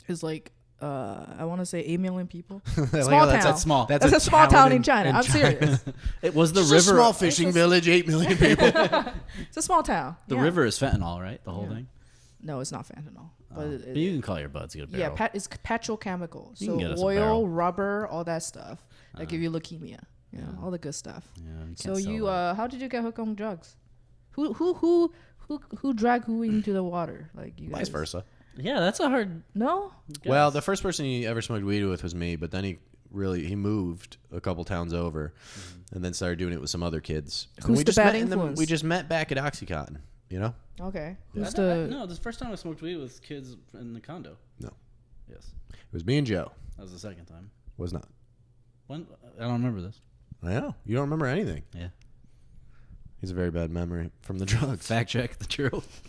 It's like I want to say 8 million people. Like, Small that's town. a small. That's a small town in China. I'm serious. It was the It's river. a small fishing village, 8 million people. It's a small town. The yeah. river is fentanyl, right? The whole Yeah. thing. No, it's not fentanyl. But But you can call your buds. Get a barrel. it's petrochemical. You So can get us a oil, barrel. rubber, all that stuff that give you leukemia. You know, all the good stuff. Yeah, you So can't sell you that. how did you get hooked on drugs? Who dragged who into the water? Like you guys? Vice versa. Yeah, that's a hard. No. Well, guess. the first person he ever smoked weed with was me, but then he moved a couple towns over and then started doing it with some other kids. And Who's we the just bad met in influence? we just met back at OxyContin, you know? Okay. I Who's thought- the no, the first time I smoked weed was kids in the condo. No. Yes, It was me and Joe. that was the second time. Was not. When I don't remember this. I know. You don't remember anything. Yeah. He's a very bad memory from the drugs. Fact check the truth.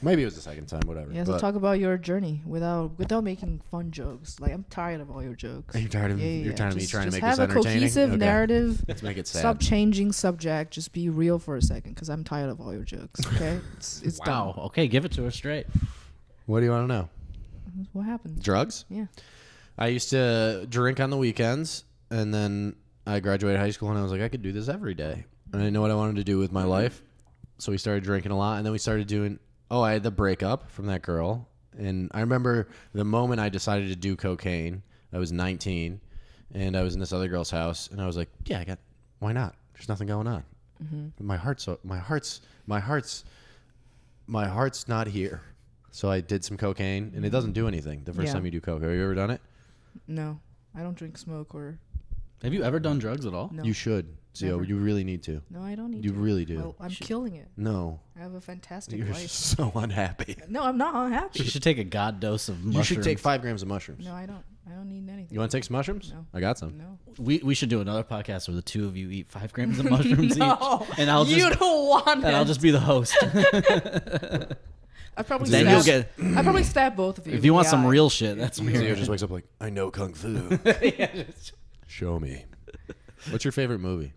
Maybe it was the second time, whatever. Yeah, so But- talk about your journey without making fun jokes. Like I'm tired of all your jokes. Are you tired of Yeah, you're yeah. tired of me Just- trying to just make this have a entertaining? cohesive Okay. narrative. Let's make it sad. Stop changing subject. Just be real for a second, because I'm tired of all your jokes. Okay, it's Wow. done. Okay, give it to her straight. What do you want to know? What happened? Drugs? Yeah. I used to drink on the weekends, and then I graduated high school, and I was like, I could do this every day. And I didn't know what I wanted to do with my life, so we started drinking a lot, and then we started doing. Oh, I had the breakup from that girl, and I remember the moment I decided to do cocaine. I was 19, and I was in this other girl's house, and I was like, "Yeah, why not? There's nothing going on. My heart's not here." So I did some cocaine, and it doesn't do anything the first Yeah. time you do coke. Have you ever done it? No, I don't drink smoke or Have you ever done drugs at all? no. You should, Zeo. Never. You really need to. No, I don't need You to. really do. Well, I'm killing it. No, I have a fantastic you're life. so unhappy. No, I'm not unhappy. You should take a god dose of mushrooms. You should take 5 grams of mushrooms. No, I don't. I don't need anything. You want to take some mushrooms? No. I got some. No. We should do another podcast where the two of you eat 5 grams of mushrooms No, each, and I'll you just don't want and I'll it. just be the host. I probably Then stab, you'll get. I probably stab both of you. If you in want the some eye. real shit, that's Zeo weird. just wakes up like, I know kung fu. Show me. What's your favorite movie?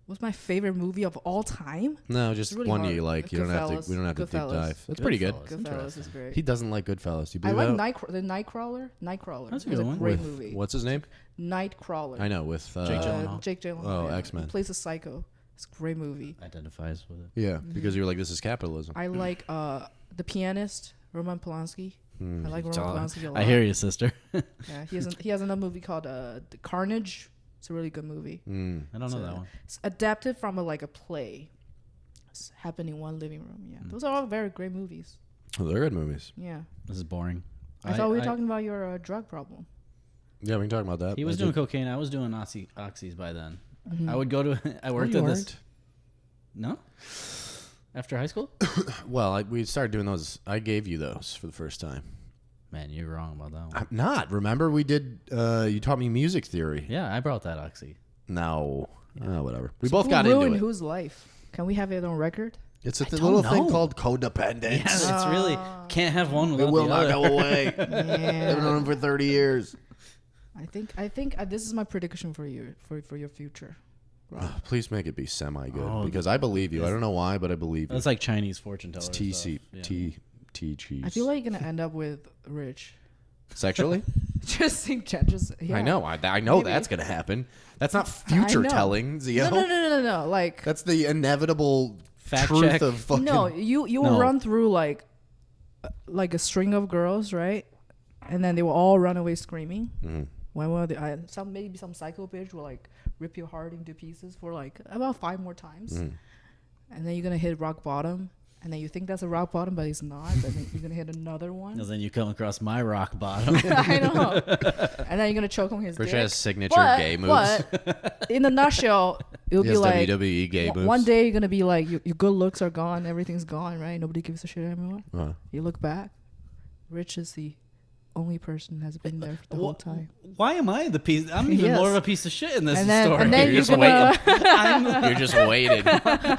What's my favorite movie of all time? No, just really one hard. you like. You don't have to. Goodfellas. We don't have to deep Goodfellas. dive. That's pretty good. Goodfellas. Goodfellas interesting. is great. He doesn't like Goodfellas. You I believe like that? the Nightcrawler. Nightcrawler. That's a It's good a one. great With- movie. What's his name? Nightcrawler. I know with Jake Gyllenhaal. Jake Gyllenhaal. Oh, yeah. X-Men. He plays a psycho. It's a great movie. Identifies with it. Yeah, because you're like, this is capitalism. I like The Pianist, Roman Polanski. I like Roman Polanski a lot. I hear you, sister. Yeah, he has another movie called The Carnage. It's a really good movie. I don't know So, that one. It's adapted from a play. It's happened in one living room. Yeah, those are all very great movies. Oh, they're good movies. Yeah, This is boring. I thought we were talking about your drug problem. Yeah, we can talk about that. He was I doing did- cocaine. I was doing oxys by then. Mm-hmm. I would go to. I worked you at this. weren't. No. After high school. Well, we started doing those. I gave you those for the first time. Man, you're wrong about that one. I'm not. Remember, we did. You taught me music theory. Yeah, I brought that oxy. No. Oh, whatever. We So both who got into ruined it. whose life? Can we have it on record? It's a don't little thing know. called codependence. Yeah, it's really can't have one without It will the not other. go away. I've Yeah, known him for 30 years. I think this is my prediction for you for your future. Please make it be semi-good Oh, because I believe you. I don't know why, but I believe you. That's like Chinese fortune teller. It's stuff. Yeah. T cheese. I feel like you're gonna end up with Rich. Sexually? just yeah. I know. I know Maybe. that's gonna happen. That's not future know. telling, Zeo. No. Like That's the inevitable Fact truth check. of fucking. no, you will No. run through like a string of girls, right? And then they will all run away screaming. Mhm. When will they? Maybe some psycho bitch will like rip your heart into pieces for like about 5 more times, Mhm. and then you're gonna hit rock bottom. And then you think that's a rock bottom, but it's not. But then you're gonna hit another one. And then you come across my rock bottom. I know. And then you're gonna choke on his Rich dick. has signature But- gay moves. But in a nutshell, it'll He be has like WWE gay moves. one day you're gonna be like your good looks are gone, everything's gone, right? Nobody gives a shit anymore. Uh, You look back, Rich is the only person has been there the whole time. Why am I the piece? I'm even Yes. more of a piece of shit in this And then, story. and then You're you're just gonna. You're just waiting.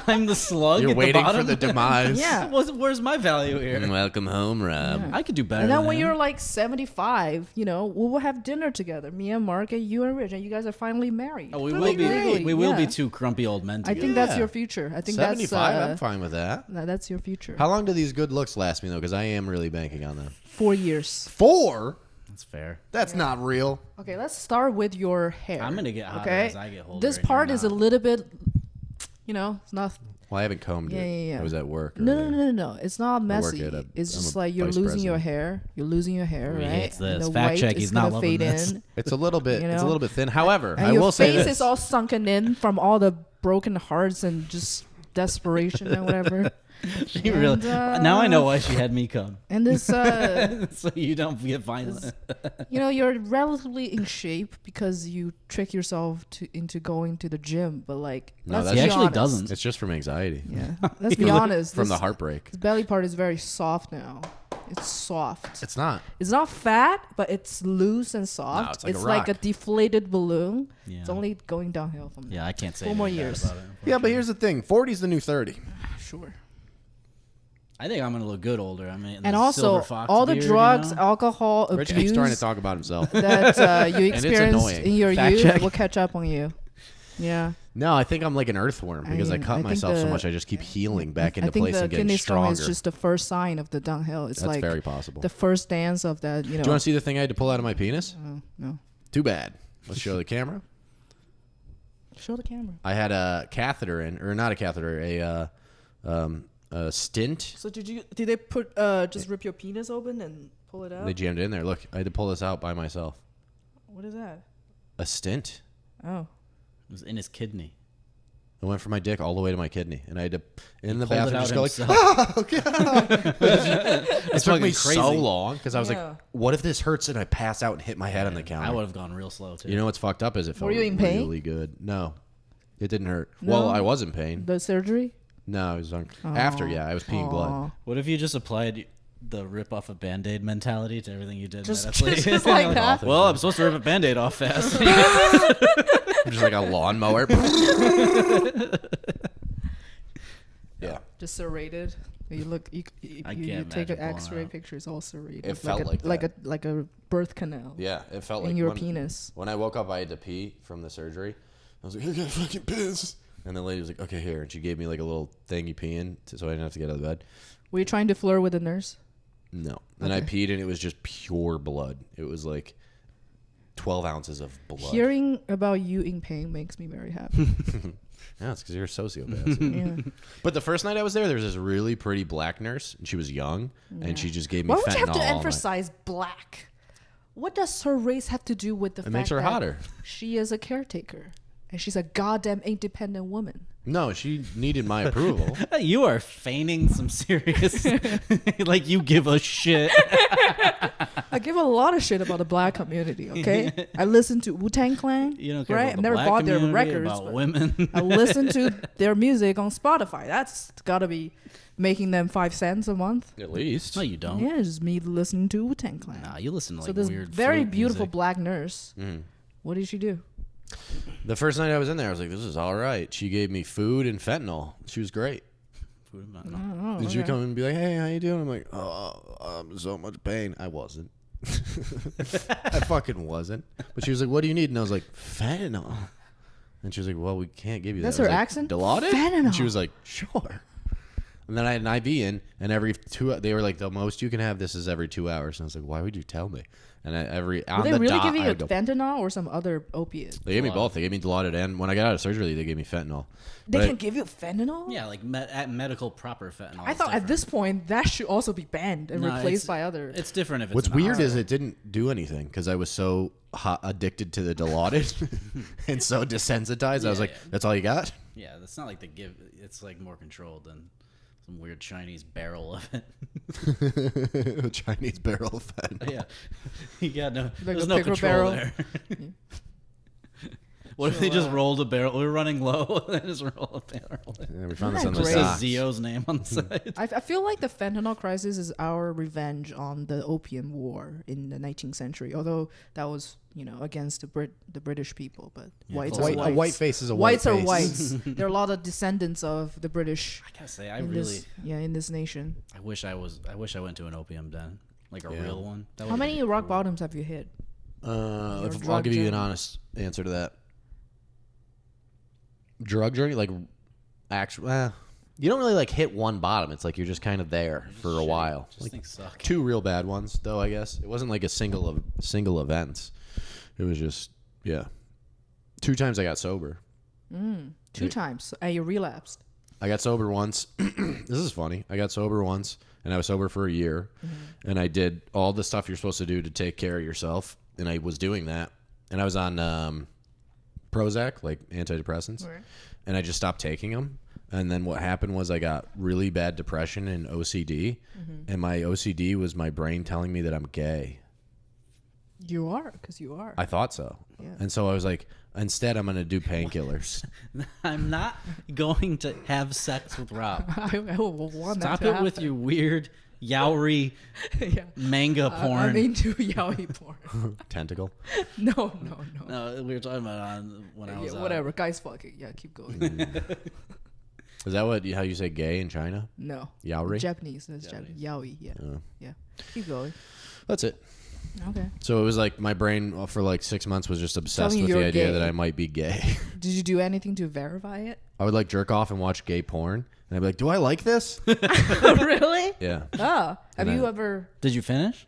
I'm the slug. You're at waiting the for the bottom. demise. Yeah. Where's my value here? Welcome home, Rob. Yeah. I could do better. And then than when him. you're like 75, we will have dinner together. Me and Mark and you and Rich, and you guys are finally married. Oh, we That'd will be great. be. We will be Yeah. two grumpy old men I together. think that's Yeah. your future. I think 75, that's I'm fine with that. that's your future. How long do these good looks last me, though? Because I am really banking on them. 4 years. 4? That's fair. That's not real. Okay, let's start with your hair. I'm gonna get hotter okay? as I get older. This and part you're is a not. little bit, it's not. Well, I haven't combed Yeah, it. yeah, yeah. I was at work. No, earlier. no, no, no, no. It's not work messy. at a- It's I'm just a like you're vice losing your president. hair. You're losing your hair, He right? hates this. And the Fact white check, is he's not gonna loving fade this. in. It's a little bit. You It's a know? little bit thin. However, And I your will say face this. is all sunken in from all the broken hearts and just desperation and whatever. She And, really. Now I know why she had me come. And this, So you don't get violent. you're relatively in shape because you trick yourself into going to the gym. But like, No, let's that's- be He actually honest. doesn't. It's just from anxiety. Yeah, let's be honest. From the this- heartbreak. This belly part is very soft now. It's soft. It's not. It's not fat, but it's loose and soft. it's like a like a rock. deflated balloon. Yeah. It's only going downhill from there. Yeah, I can't say 4 more anything bad years. about it, Yeah, but here's the thing. 40 is the new 30. Sure. I think I'm gonna look good older. I mean, And the also, silver fox all the beard, drugs, you know? alcohol, Rich keeps abuse trying to talk about himself. that you it's experienced annoying. in your Fact youth check. will catch up on you. Yeah. No, I think I'm like an earthworm because I I cut think myself so the- much. I just keep healing back I into think place the and getting kidney stone stronger. is just the first sign of the downhill. It's That's like very possible. the first dance of that, Do you want to see the thing I had to pull out of my penis? no. Too bad. Let's show the camera. Show the camera. I had a catheter in, or not a catheter, a stint. So did they put just rip your penis open and pull it out? They jammed it in there. Look, I had to pull this out by myself. What is that? A stint. Oh. It was in his kidney. It went from my dick all the way to my kidney, and I had to in the Pulled it bathroom out just go like, himself. it took me fucking so crazy. long because I was Yeah. like, what if this hurts and I pass out and hit my head on the counter? I would have gone real slow too. You know what's fucked up is it felt Were you in pain? really good. No, it didn't hurt. No? Well, I was in pain. The surgery? No, I was after. Yeah, I was peeing blood. Aw. What if you just applied the rip off a Band-Aid mentality to everything you did Just, medically? just like that. Well, I'm supposed to rip a Band-Aid off fast. Just like a lawnmower. Yeah, Just serrated. You look. You I you can't take an imagine pulling X-ray out. picture. It's all serrated. It felt a, like that. like a birth canal. yeah. It felt in like your when, penis. When I woke up, I had to pee from the surgery. I was like, I got fucking piss. And the lady was like, okay, here. And she gave me like a little thing you pee in so I didn't have to get out of bed. Were you trying to flirt with the nurse? No. And I peed and it was just pure blood. It was like 12 ounces of blood. Hearing about you in pain makes me very happy. Yeah, it's because you're a sociopath. Yeah. But the first night I was there was this really pretty black nurse. And she was young. And she just gave me Why fentanyl would you have to all night. emphasize black? What does her race have to do with the fact makes her that hotter. she is a caretaker and she's a goddamn independent woman? No, she needed my approval. You are feigning some serious, like you give a shit. I give a lot of shit about the black community. Okay, I listen to Wu-Tang Clan. You don't care right? about I've the never black bought their community, records. about but women. I listen to their music on Spotify. That's got to be making them 5 cents a month. At least. No, you don't. Yeah, it's just me listening to Wu-Tang Clan. Nah, you listen to like so this weird, very flute beautiful music. black nurse. What did she do? The first night I was in there, I was like, this is all right. She gave me food and fentanyl. She was great. Food, no. Oh, Did you okay. come and be like, hey, how you doing? I'm like, oh, I'm in so much pain. I wasn't. I fucking wasn't. But she was like, what do you need? And I was like, fentanyl. And she was like, well, we can't give you That's that. her I was like, accent? Dilaudid? Fentanyl. And she was like, sure. And then I had an IV in, and every 2, they were like, the most you can have this is every 2 hours. And I was like, why would you tell me? And Were on they the really dot, giving I you would go, fentanyl or some other opiate? they gave me both. They gave me Dilaudid, and when I got out of surgery, they gave me fentanyl. They But can give you fentanyl? Yeah, like at medical proper fentanyl. I is thought at different. this point that should also be banned and No, replaced it's- by other. It's different if it's What's not. weird is it didn't do anything because I was so addicted to the Dilaudid and so desensitized. I was Yeah, like, yeah. that's all you got? Yeah, that's not like they give. It's like more controlled than some weird Chinese barrel of it. A Chinese barrel of fentanyl. Yeah, you got no. Like There's a no pickle control barrel? there. What if So, they just rolled a barrel? We were running low, and they just roll a barrel. Yeah, we found this Isn't on that the great? Says socks. Zeo's name on the side. I feel like the fentanyl crisis is our revenge on the Opium War in the 19th century. Although that was, against the British people, but whites are A whites. white face is a white Whites are face. whites. There are a lot of descendants of the British. I gotta say, in this nation. I wish I went to an opium den, like a Yeah. real one. That How would've many been rock cool. bottoms have you hit? I'll drug give you an journey. honest answer to that. Drug journey, like actual. You don't really like hit one bottom. It's like you're just kind of there for a Shitty. while. Just Like things suck. 2 real bad ones, though. I guess it wasn't like a single event. It was just 2 times I got sober. 2 times. And you relapsed. I got sober once. This is funny. I got sober once, and I was sober for a year, and I did all the stuff you're supposed to do to take care of yourself, and I was doing that, and I was on Prozac, like antidepressants, Right. and I just stopped taking them. And then what happened was I got really bad depression and OCD, and my OCD was my brain telling me that I'm gay. You are, because you are. I thought so. Yeah. And so I was like, instead I'm going to do painkillers. I'm not going to have sex with Rob. I will want Stop that it to with happen. your weird yaoi Yeah. manga porn. I'm into yaoi porn. Tentacle. No. No, we were talking about when I was Yeah, whatever. Guys fucking. Yeah, keep going. Is that how you say gay in China? No. Yaoi? Japanese. That's Japanese. Yaoi. Yeah. Oh. Yeah. Keep going. That's it. Okay. So it was like my brain for like 6 months was just obsessed Telling you with the you're idea gay. that I might be gay. Did you do anything to verify it? I would like jerk off and watch gay porn, and I'd be like, "Do I like this?" Really? Yeah. Ah. Have And you I- ever? Did you finish?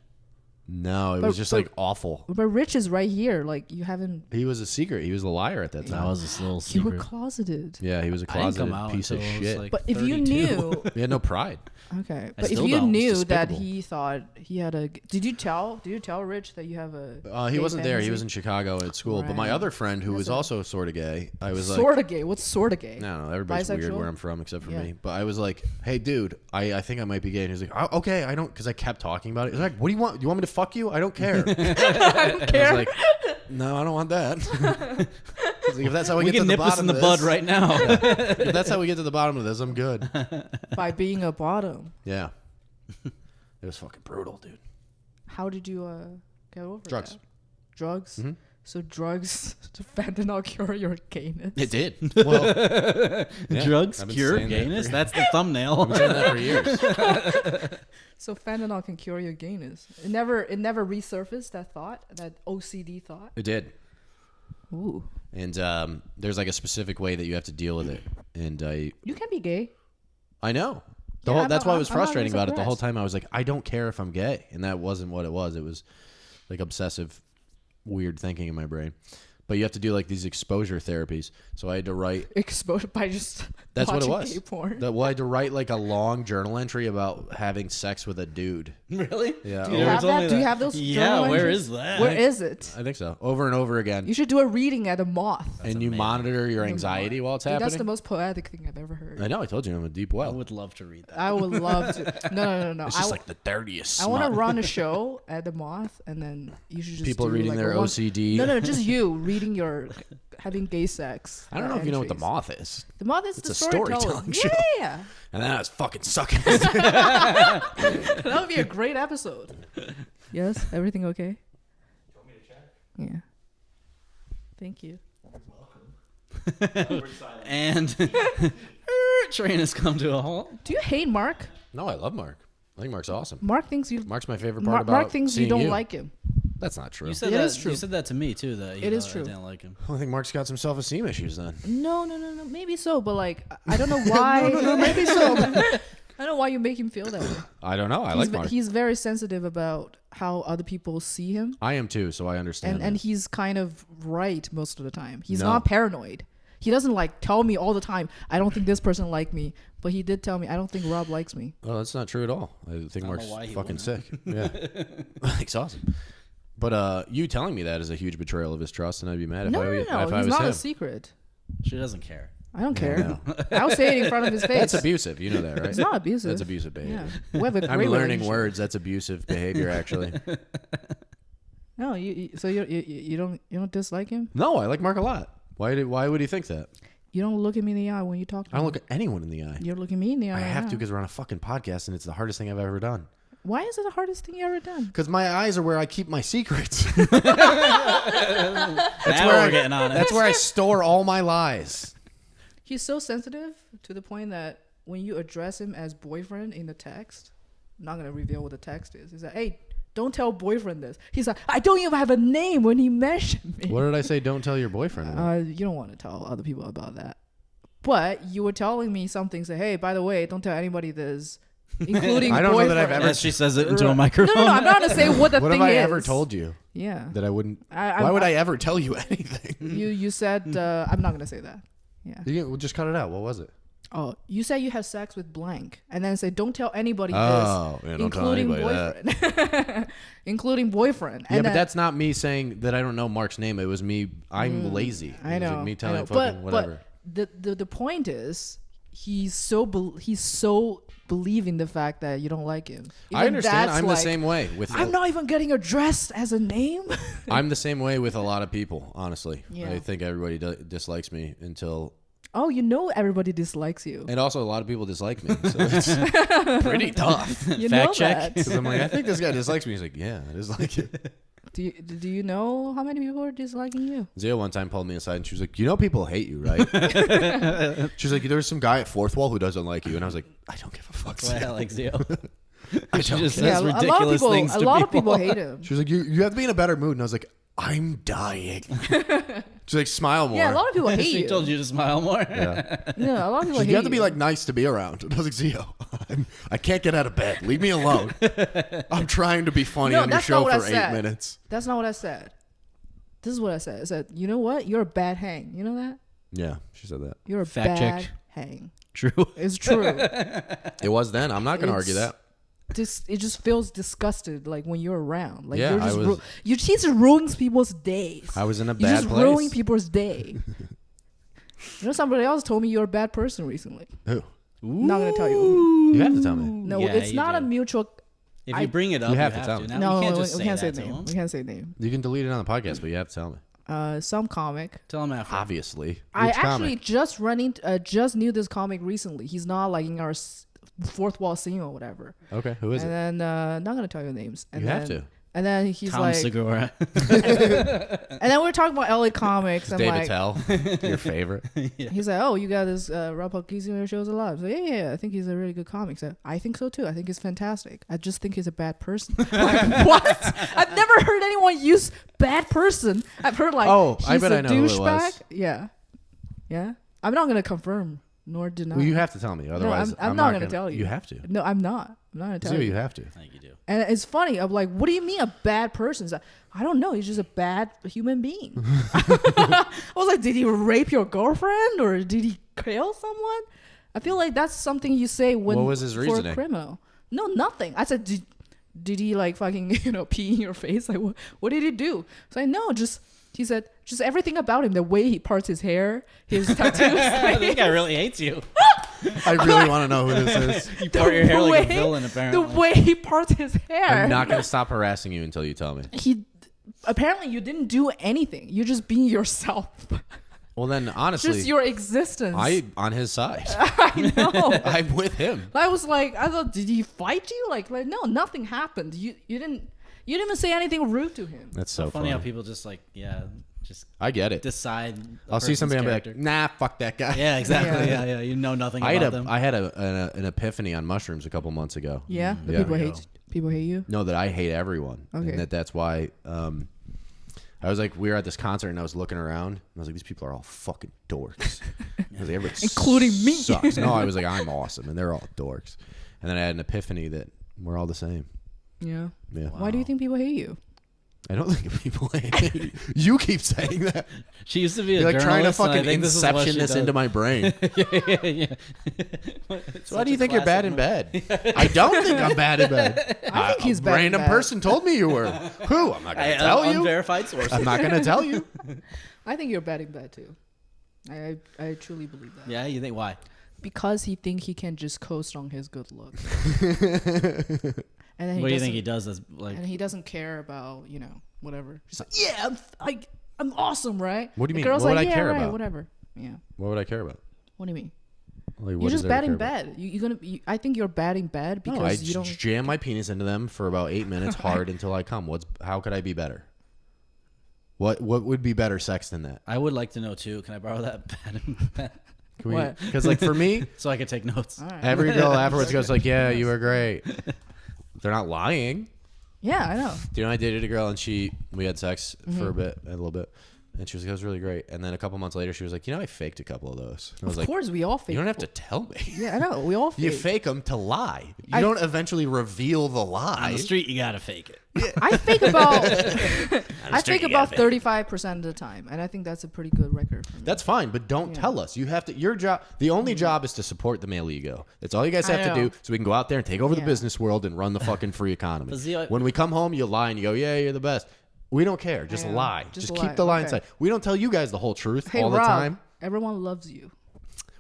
No, it But- was just but- like awful. But Rich is right here. Like you haven't. He was a secret. He was a liar at that That time. was a little You were secret. closeted. Yeah, he was a I didn't come closeted out piece of until I was, shit. like, But if you 32. knew, He had no pride. okay. But if still you don't. It's knew that despicable. he thought he had a, did you tell Rich that you have a? He gay wasn't there. He fantasy? was in Chicago at school. But my Right. other friend, who That's was a- also sort of gay, I was like, Sort of gay. What's sort of gay? I don't know. Everybody's weird Bisexual? where I'm from, except for Yeah. me. But I was like, "Hey, dude, I think I might be gay." And he was like, "Oh, "Okay, I don't," because I kept talking about it. He's like, "What do you want? Do you want me to fuck you? I don't care." I don't I care. was like, "No, I don't want that." He's like, if that's how we, We get to can the nip this bottom in the of bud this, right now. if that's how we get to the bottom of this, I'm good. By being a bottom. Yeah, it was fucking brutal, dude. How did you get over Drugs. that? Drugs. Mhm. So drugs to fentanyl cure your gayness. It did. Well, yeah, Drugs I've been cure saying that gayness. for- That's the thumbnail. I've been saying that for years. So fentanyl can cure your gayness. It never resurfaced that thought, that OCD thought. It did. Ooh. And there's like a specific way that you have to deal with it. And You can be gay. I know. Yeah, That's why it was I'm not frustrating about it. The whole surprised. time I was like, I don't care if I'm gay. And that wasn't what it was. It was like obsessive, weird thinking in my brain. But you have to do like these exposure therapies. So I had to write. Exposed by just That's what it watching was. gay porn. Well, I had to write like a long journal entry about having sex with a dude. Really? Yeah. Do you never have told me that? Do you that. have those? Yeah, journal where entries? is that? Where is it? I think so. Over and over again. You should do a reading at a moth. And you amazing. monitor your anxiety while it's Dude, happening. that's the most poetic thing I've ever heard. I know. I told you I'm a deep I well. would love to read that. I would love to. No. It's just like the dirtiest. I want to smut. run a show at the Moth, and then you should just People do reading like their a one- OCD. No, just you reading your having gay sex. I don't know if you know what the entries. moth is. The Moth is It's the a storytelling. storytelling show. Yeah, And then I was fucking sucking. that would be a great episode. Yes, everything okay? Yeah. Thank you. And train has come to a halt. Do you hate Mark? No, I love Mark. I think Mark's awesome. Mark thinks you. Mark's my favorite part about Mark thinks you seeing don't like him. That's not true. You said It that. is true. You said that to me too. That you It is thought true. I didn't like him. I think Mark's got some self-esteem issues then. No. Maybe so, but like I don't know why. Maybe so. I don't know why you make him feel that way. I don't know. I He's, like Mark. he's very sensitive about how other people see him, I am too, so I understand. and that. he's kind of right most of the time. He's No. not paranoid. He doesn't like tell me all the time, I don't think this person like me, but he did tell me, I don't think Rob likes me. Oh, that's not true at all. I think don't Mark's know why he fucking wouldn't. sick. Yeah, I think it's awesome. But you telling me that is a huge betrayal of his trust, and I'd be mad if No, I no, if I he's was not him. a secret. She doesn't care. I don't Yeah, care. no. I'll say it in front of his face. That's abusive. You know that, right? It's not abusive. That's abusive behavior. Yeah. We have a great I'm learning relationship. words. That's abusive behavior, actually. No, so you don't dislike him? No, I like Mark a lot. Why would he think that? You don't look at me in the eye when you talk to me. I don't look at anyone in the eye. You're looking me in the eye. I right have now. to because we're on a fucking podcast and it's the hardest thing I've ever done. Why is it the hardest thing you ever done? Because my eyes are where I keep my secrets. That's where we're getting on it. That's where I store all my lies. He's so sensitive to the point that when you address him as boyfriend in the text, I'm not gonna reveal what the text is. He's like, "Hey, don't tell boyfriend this." He's like, "I don't even have a name when he mentioned me." What did I say? Don't tell your boyfriend. You don't want to tell other people about that. But you were telling me something. Say, "Hey, by the way, don't tell anybody this." Including I don't know that boyfriend. I've ever- She says it into a microphone. No, I'm not gonna say what the What thing have is. I ever told you Yeah. that I wouldn't? I- Why would I ever tell you anything? You said I'm not gonna say that. Yeah. We'll just cut it out. What was it? Oh, you said you had sex with blank, and then say don't tell anybody Oh, this, yeah, don't tell including anybody boyfriend, including boyfriend. Yeah, And but then- that's not me saying that I don't know Mark's name. It was me. I'm lazy. I It was know. me I telling know. fucking whatever. But the point is, he's so believing the fact that you don't like him. I Even understand. that's I'm like, the same way with. I'm not even getting addressed as a name. I'm the same way with a lot of people. Honestly, Yeah. I think everybody dislikes me until. Oh, you know everybody dislikes you. And also, a lot of people dislike me, so it's pretty tough. You Fact know check. that. Because I'm like, I think this guy dislikes me. He's like, yeah, I dislike you. Do you know how many people are disliking you? Zeo one time pulled me aside and she was like, you know people hate you, right? She was like, there's some guy at Fourth Wall who doesn't like you. And I was like, I don't give a fuck. That's why I Zeo. like Zeo. I She don't just care. says a lot of ridiculous people. things A to lot of people hate him. She was like, you have to be in a better mood. And I was like, I'm dying. She's like, smile more. Yeah, a lot of people hate She you. told you to smile more. Yeah. Yeah, a lot of people She's like, hate you have to be like nice to be around. And I was like, Zeo, I can't get out of bed. Leave me alone. I'm trying to be funny No, on your that's show not what I for 8 said. minutes. That's not what I said. This is what I said. I said, you know what? You're a bad hang. You know that? Yeah, she said that. You're a Fact bad check. hang. True. It's true. It was then. I'm not going to argue It's- that. It just feels disgusted like when you're around. Like Yeah, you're I just was- you just ruins people's days. I was in a You bad just place. ruin people's day. You know, somebody else told me you're a bad person recently. Who? Not gonna tell you. You have to tell me. No, Yeah, it's you not a do. mutual. If I- you bring it up, You you have have to tell to. me. Now, No, you can't just we say can't say that to name. him. We can't say name. You can delete it on the podcast, but you have to tell me. Some comic. Tell him after. Obviously. I Which actually comic? just knew this comic recently. He's not like in our fourth wall scene or whatever. Okay, who is it? And then not gonna tell you names. And You then, have to. And then he's Tom like, Segura. and then we're talking about LA comics. And David like, Tell, your favorite. he's like, oh, you got this Rob Pugliese on your shows a lot. So yeah, I think he's a really good comic. So I think so too. I think he's fantastic. I just think he's a bad person. Like, what? I've never heard anyone use bad person. I've heard like, Oh, he's I bet a I know who it douchebag. was. Yeah, yeah. I'm not gonna confirm nor deny. Well, you have to tell me. Otherwise, I'm not gonna tell you. You have to. No, I'm not. I'm not gonna tell Zero, you. you have to. I think you do. And it's funny. I'm like, what do you mean a bad person? He's like, I don't know. He's just a bad human being. I was like, did he rape your girlfriend or did he kill someone? I feel like that's something you say when What was his for reasoning? a criminal. No, nothing. I said, did he like fucking pee in your face? Like what did he do? So I know, he said just everything about him, the way he parts his hair, his tattoos. This guy really hates you. I really want to know who this is. You part your hair like a way- villain, apparently. The way he parts his hair. I'm not going to stop harassing you until you tell me. He apparently you didn't do anything. You're just being yourself. Well, then, honestly, Just your existence. I'm on his side. I know. I'm with him. I was like, I thought, did he fight you? Like no, nothing happened. You didn't even say anything rude to him. That's so funny funny. how people just just I get it. decide. a I'll see person's somebody and be character. like, nah, fuck that guy. Yeah, exactly. Yeah. Yeah. You know nothing I about them. had an epiphany on mushrooms a couple months ago. Yeah, the Yeah. people hate you. No, that I hate everyone. Okay. And that's why I was like, we were at this concert and I was looking around and I was like, these people are all fucking dorks. I was like, everybody Including me. sucks. No, I was like, I'm awesome and they're all dorks. And then I had an epiphany that we're all the same. Yeah. Yeah. Why do you think people hate you? I don't think people hate me. You keep saying that. She used to be a You're like trying to journalist, and I fucking think this is what inception she this does. into my brain. yeah. So why do you think you're bad in bed? I don't think I'm bad in bed. I think he's a bad in random bed. person told me you were. Who? I'm not going to tell you. Unverified source. I'm not going to tell you. I think you're bad in bed too. I truly believe that. Yeah, you think why? Because he think he can just coast on his good looks. And then What do you think doesn't- he does? That's like And he doesn't care about whatever. He's like, yeah, I'm awesome, right? What do you The mean? girl's What would like, I yeah, care right, about? whatever. Yeah. What would I care about? What do you mean? Like, what You're is just there to care batting about? bad. You're gonna. I think you're batting bad because No, I you don't. jam my penis into them for about 8 minutes hard until I come. How could I be better? What would be better sex than that? I would like to know too. Can I borrow that pen? What? Because like for me, So I could take notes. All right. every girl afterwards goes like, "Yeah, you were great." They're not lying. Yeah, I know. Do you know I dated a girl and we had sex Mm-hmm. for a little bit, and she was like, "It was really great." And then a couple months later, she was like, "You know, I faked a couple of those." And I was Of like, course, we all fake. "You don't have to tell me. Yeah, I know. We all fake. You fake them to lie. You I- don't eventually reveal the On lie." the street, you gotta fake it. I fake about. I street, fake you about gotta fake. 35% of the time, and I think that's a pretty good record for me. That's fine, but don't tell us. You have to. Your job. The only job is to support the male ego. That's all you guys I have to know. do, so we can go out there and take over the Yeah. business world and run the fucking free economy. But Zeo- When we come home, you lie and you go, "Yeah, you're the best." We don't care. Just know. lie. Just Just lie. keep the lie Okay. inside. We don't tell you guys the whole truth Hey, all Rob, the time. everyone loves you.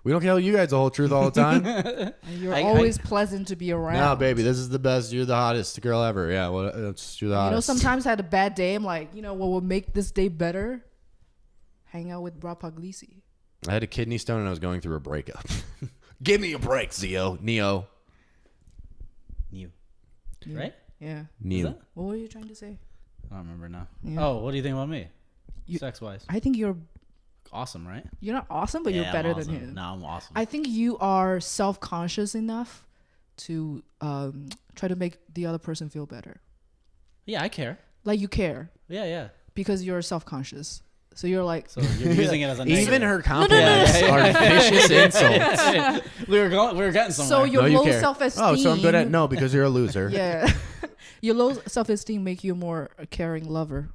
We don't tell you guys the whole truth all the time. And you're I- always pleasant to be around. No, baby, this is the best. You're the hottest girl ever. Yeah, well, you're the You hottest. know, sometimes I had a bad day. I'm like, you know what will make this day better? Hang out with Rob Pugliese. I had a kidney stone and I was going through a breakup. Give me a break, Zeo. Neo. New. Yeah. Right? Yeah. Neo. that- What were you trying to say? I don't remember now. Yeah. Oh, what do you think about me? You- Sex wise. I think you're Awesome, right? not awesome, but Yeah, you're I'm better awesome. than him. No, I'm awesome. I think you are self-conscious enough to try to make the other person feel better. Yeah, I care. Like you care Yeah. because you're self-conscious. So you're like, So you're using it as a negative. Even her compliments are vicious insults. we were getting somewhere. so your No, you low care. self-esteem. Oh, so I'm good at no because you're a loser. Yeah. Your low self-esteem make you a more caring lover.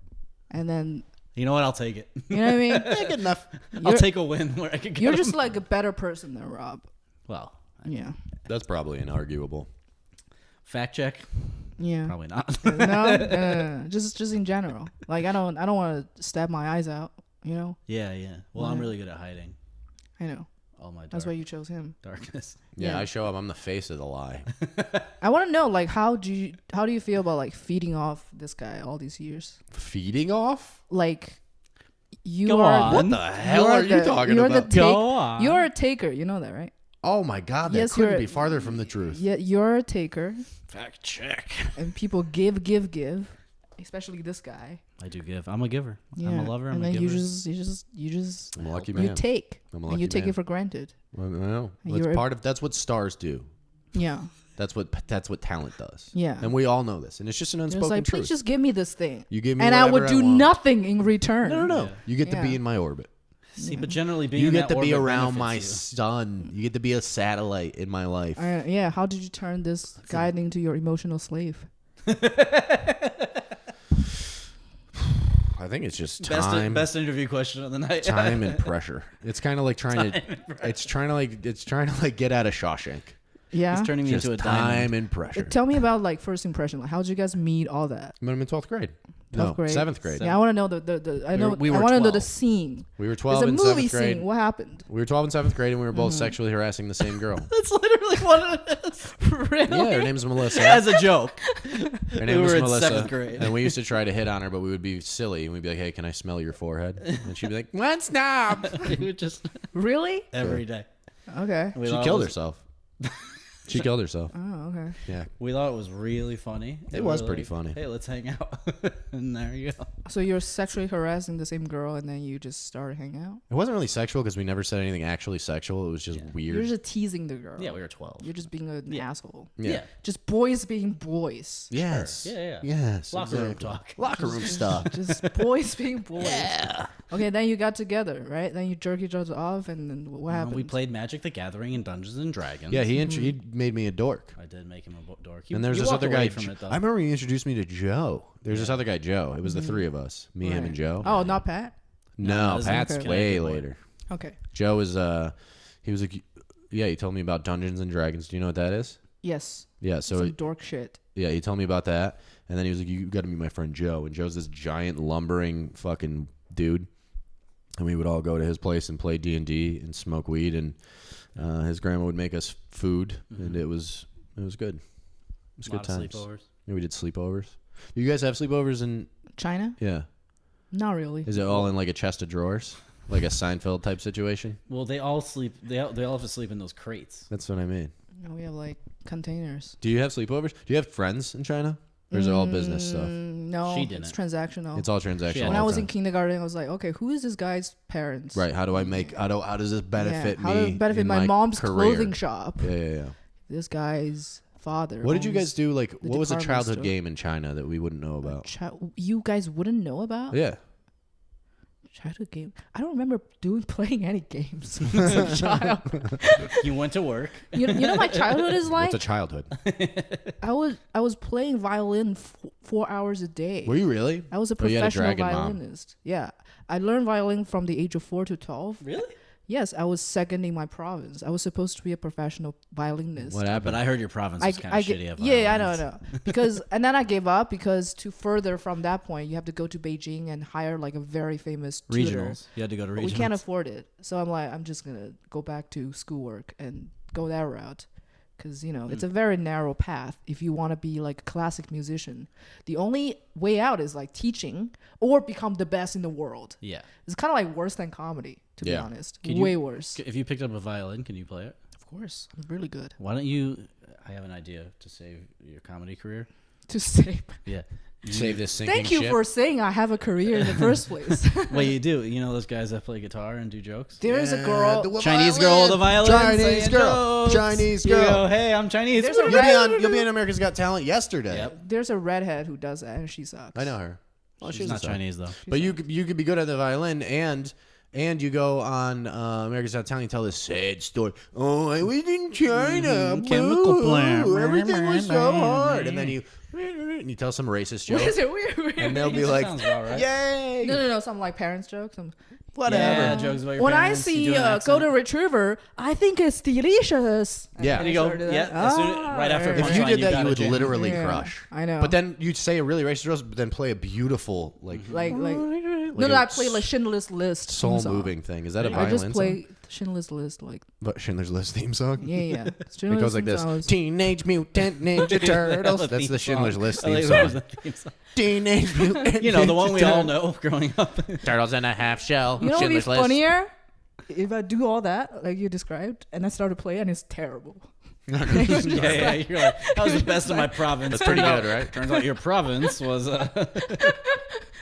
And then, You know what? I'll take it. you know what I mean? Yeah, good enough. I'll You're- take a win where I could get You're him. just like a better person than Rob. Well, Yeah. That's probably inarguable. fact check. Yeah. Probably not. No. Just in general. Like I don't want to stab my eyes out, you know? Yeah. Well, I'm Yeah. really good at hiding I know. all my That's why you chose him. darkness. Yeah, Yeah. I show up. I'm the face of the lie. I want to know like how do you feel about like feeding off this guy all these years? Feeding off? Like you Go are on. What the hell are you talking you're about? The Go on. You're a taker, you know that, right? Oh my God, that Yes, couldn't you're- be farther from the truth. Yeah, you're a taker Fact check. and people give, especially this guy. I do give. I'm a giver. Yeah. I'm a lover. I'm and a then giver. you just I'm a lucky you man. take I'm a and lucky you take man. it for granted. Well, no, And that's you're a- that's what stars do. Yeah. That's what talent does. Yeah. And we all know this. And it's just an It's unspoken like, truth. please just give me this thing. You give me and I would whatever do want. nothing in return. No. Yeah. You get to be Yeah. in my orbit. See, but generally being You in get that to be orbit around my benefits sun. You get to be a satellite in my life. Yeah, how did you turn this guy into your emotional slave? I think it's just you. time, Best interview question of the night. time and pressure. It's kind of like trying to. It's trying to like get out of Shawshank. Yeah. He's turning me Just into a time diamond. and pressure. Tell me about like first impression. Like, how did you guys meet? All that. I met him in 12th grade. 12th No, grade. 7th grade. Yeah, I want to know the. I know. we were I want to know the 12. scene. We were It's 12 a in movie 7th grade. scene. What happened? We were 12 in 7th grade, and we were both sexually harassing the same girl. That's literally what it is. Really? Yeah, her name's Melissa. As a joke. Her name we was were in Melissa. 7th grade. And we used to try to hit on her, but we would be silly, and we'd be like, "Hey, can I smell your forehead?" And she'd be like, "What, stop?" We would just Really? every day. Okay. We She thought it killed was- herself. She killed herself. Oh, okay. Yeah. We thought it was really funny. It We was were pretty like, funny. Hey, let's hang out. And there you go. So you're sexually harassing the same girl, and then you just started hanging out. It wasn't really sexual because we never said anything actually sexual. It was just Yeah. weird. You're just teasing the girl. Yeah, we were 12. You're just being an Yeah. asshole. yeah. Just boys being boys. Yes. Sure. Yeah. Yes. Locker room exactly. talk. Locker room stuff. Just boys being boys. Yeah. Okay, then you got together, right? Then you jerk each other off, and then what happened? We played Magic the Gathering and Dungeons and Dragons. Yeah, he made me a dork. I did make him a dork. And there's you this walked other away guy. from it, though. I remember he introduced me to Joe. There's this other guy, Joe. It was the three of us, me, him, and Right. Joe. Oh, not Pat. No, this is Pat's okay. way Connected boy. later. Okay. Joe is he was like, yeah, he told me about Dungeons and Dragons. Do you know what that is? Yes. Yeah, so Some dork shit. yeah, he told me about that, and then he was like, you got to meet my friend Joe, and Joe's this giant lumbering fucking dude, and we would all go to his place and play D&D and smoke weed, and his grandma would make us food, and it was good. It was a good lot times. of sleepovers. Yeah, we did sleepovers. You guys have sleepovers in China? yeah. Not really. Is it all in like a chest of drawers, like a Seinfeld type situation? Well, they all sleep. They all have to sleep in those crates. That's what I mean. No, we have like containers. Do you have sleepovers? Do you have friends in China? Or is it all business stuff? No, She didn't. it's transactional. It's all transactional. When all I was the in time. kindergarten, I was like, okay, who is this guy's parents? Right. How do I make? How does this benefit How me? does it benefit in my mom's career? clothing shop? Yeah. This guy's father. What did you guys owns do? Like, the what was a department childhood store. game in China that we wouldn't know about? You guys wouldn't know about? Yeah. Childhood game. I don't remember playing any games as a child. You went to work. You know my childhood is like What's a childhood? I was playing violin 4 hours a day. Were you really? I was a Oh, you had a professional dragon mom. violinist. Yeah, I learned violin from the age of 4 to 12. Really? Yes, I was second in my province. I was supposed to be a professional violinist. What happened? But I heard your province was kind of shitty. At yeah, I violins. know. Because and then I gave up because to further from that point, you have to go to Beijing and hire like a very famous tutor. Regionals. You had to go to But regionals. we can't afford it, so I'm like, I'm just gonna go back to schoolwork and go that route, because it's a very narrow path. If you want to be like a classic musician, the only way out is like teaching or become the best in the world. Yeah. It's kind of like worse than comedy, to be Yeah. honest. Can you- Way worse. If you picked up a violin, can you play it? Of course, I'm really good Why don't you? I have an idea to save your comedy career. to save. Yeah. Save this sinking Thank you ship. for saying I have a career in the first place. Well, you do. You know those guys that play guitar and do jokes? There is a girl. Chinese girl with a violin. Chinese saying girl. jokes. Chinese You girl. go, hey, I'm Chinese. There's a You'll be on America's Got Talent yesterday. Yep. There's a redhead who does that, and she sucks. I know her. Well, She's not Chinese though. But you could be good at the violin and you go on America's Got Talent and tell this sad story. Oh, I was in China. Chemical Boo. plant. Everything was so hard. And then you tell some racist joke. What is it weird? And they'll be That like, sounds about right. yay. No. Some like parents jokes. Whatever. Yeah, jokes about your When I parents, you see do an accent. Golden Retriever, I think it's delicious. Yeah. And you go, yeah, as soon, right after If punchline, you did that, got you a would jam. literally Yeah, crush. I know. But then you'd say a really racist joke, but then play a beautiful, like I play like Schindler's List. theme song. soul-moving thing. Is that a I violin just song? play Schindler's List, like But Schindler's List theme song? yeah. It Schindler's goes like theme this: song is- Teenage Mutant Ninja Turtles. That's the Schindler's List theme song. Teenage Mutant. You know, the one Ninja we all Turtles. know growing up. Turtles in a half shell. You know what would be Schindler's List. funnier? If I do all that like you described, and I start to play, and it's terrible. yeah. You're like, that was the best of my province. That's pretty Turns good, out- right? Turns out your province was.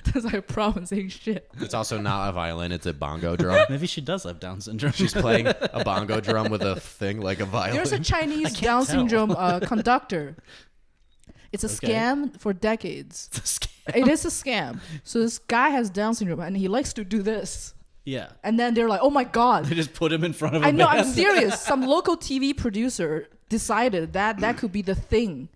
That's like promising shit. It's also not a violin; it's a bongo drum. Maybe she does have Down syndrome. She's playing a bongo drum with a thing like a violin. There's a Chinese can't Down tell. syndrome conductor. It's a Okay. scam for decades. It is a scam. So this guy has Down syndrome, and he likes to do this. Yeah. And then they're like, "Oh my god!" They just put him in front of a I know. I'm band. serious. Some local TV producer decided that could be the thing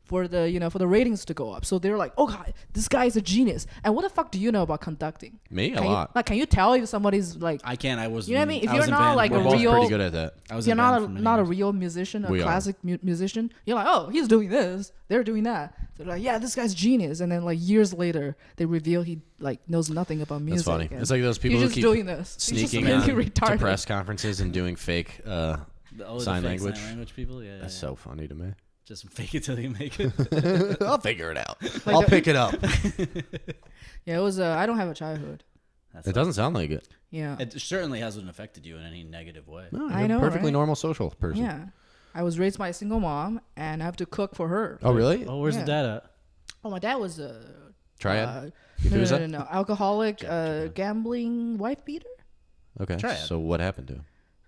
for the for the ratings to go up. So they're like, "Oh god, this guy is a genius." And what the fuck do you know about conducting? Me? A Can you- lot. Like, can you tell if somebody's like? I can't. I was. You know what I mean? If was you're in not band like for a We're many both real- pretty good at that. I was You're in band not for a many not a years. real musician, a We are. classic musician. You're like, "Oh, he's doing this. They're doing that." So they're like, "Yeah, this guy's genius." And then like years later, they reveal he like knows nothing about music. That's funny. and It's like those people he's who just keep doing this. He's just sneaking really on to retarded. press conferences and doing fake. The sign fake language. Sign language people. Yeah. That's yeah. so funny to me. Just fake it till you make it. I'll figure it out. I'll pick it up. Yeah, it was. I don't have a childhood. That's It doesn't sound like it. Yeah, It certainly hasn't affected you in any negative way. No, I you're know, a perfectly right? normal social person. yeah. I was raised by a single mom, and I have to cook for her. Oh, really? Oh, where's Yeah. the dad at? Oh, my dad was Triad? no, Yakuza? no, alcoholic, Japan. gambling, wife beater. Okay. Triad. So what happened to him?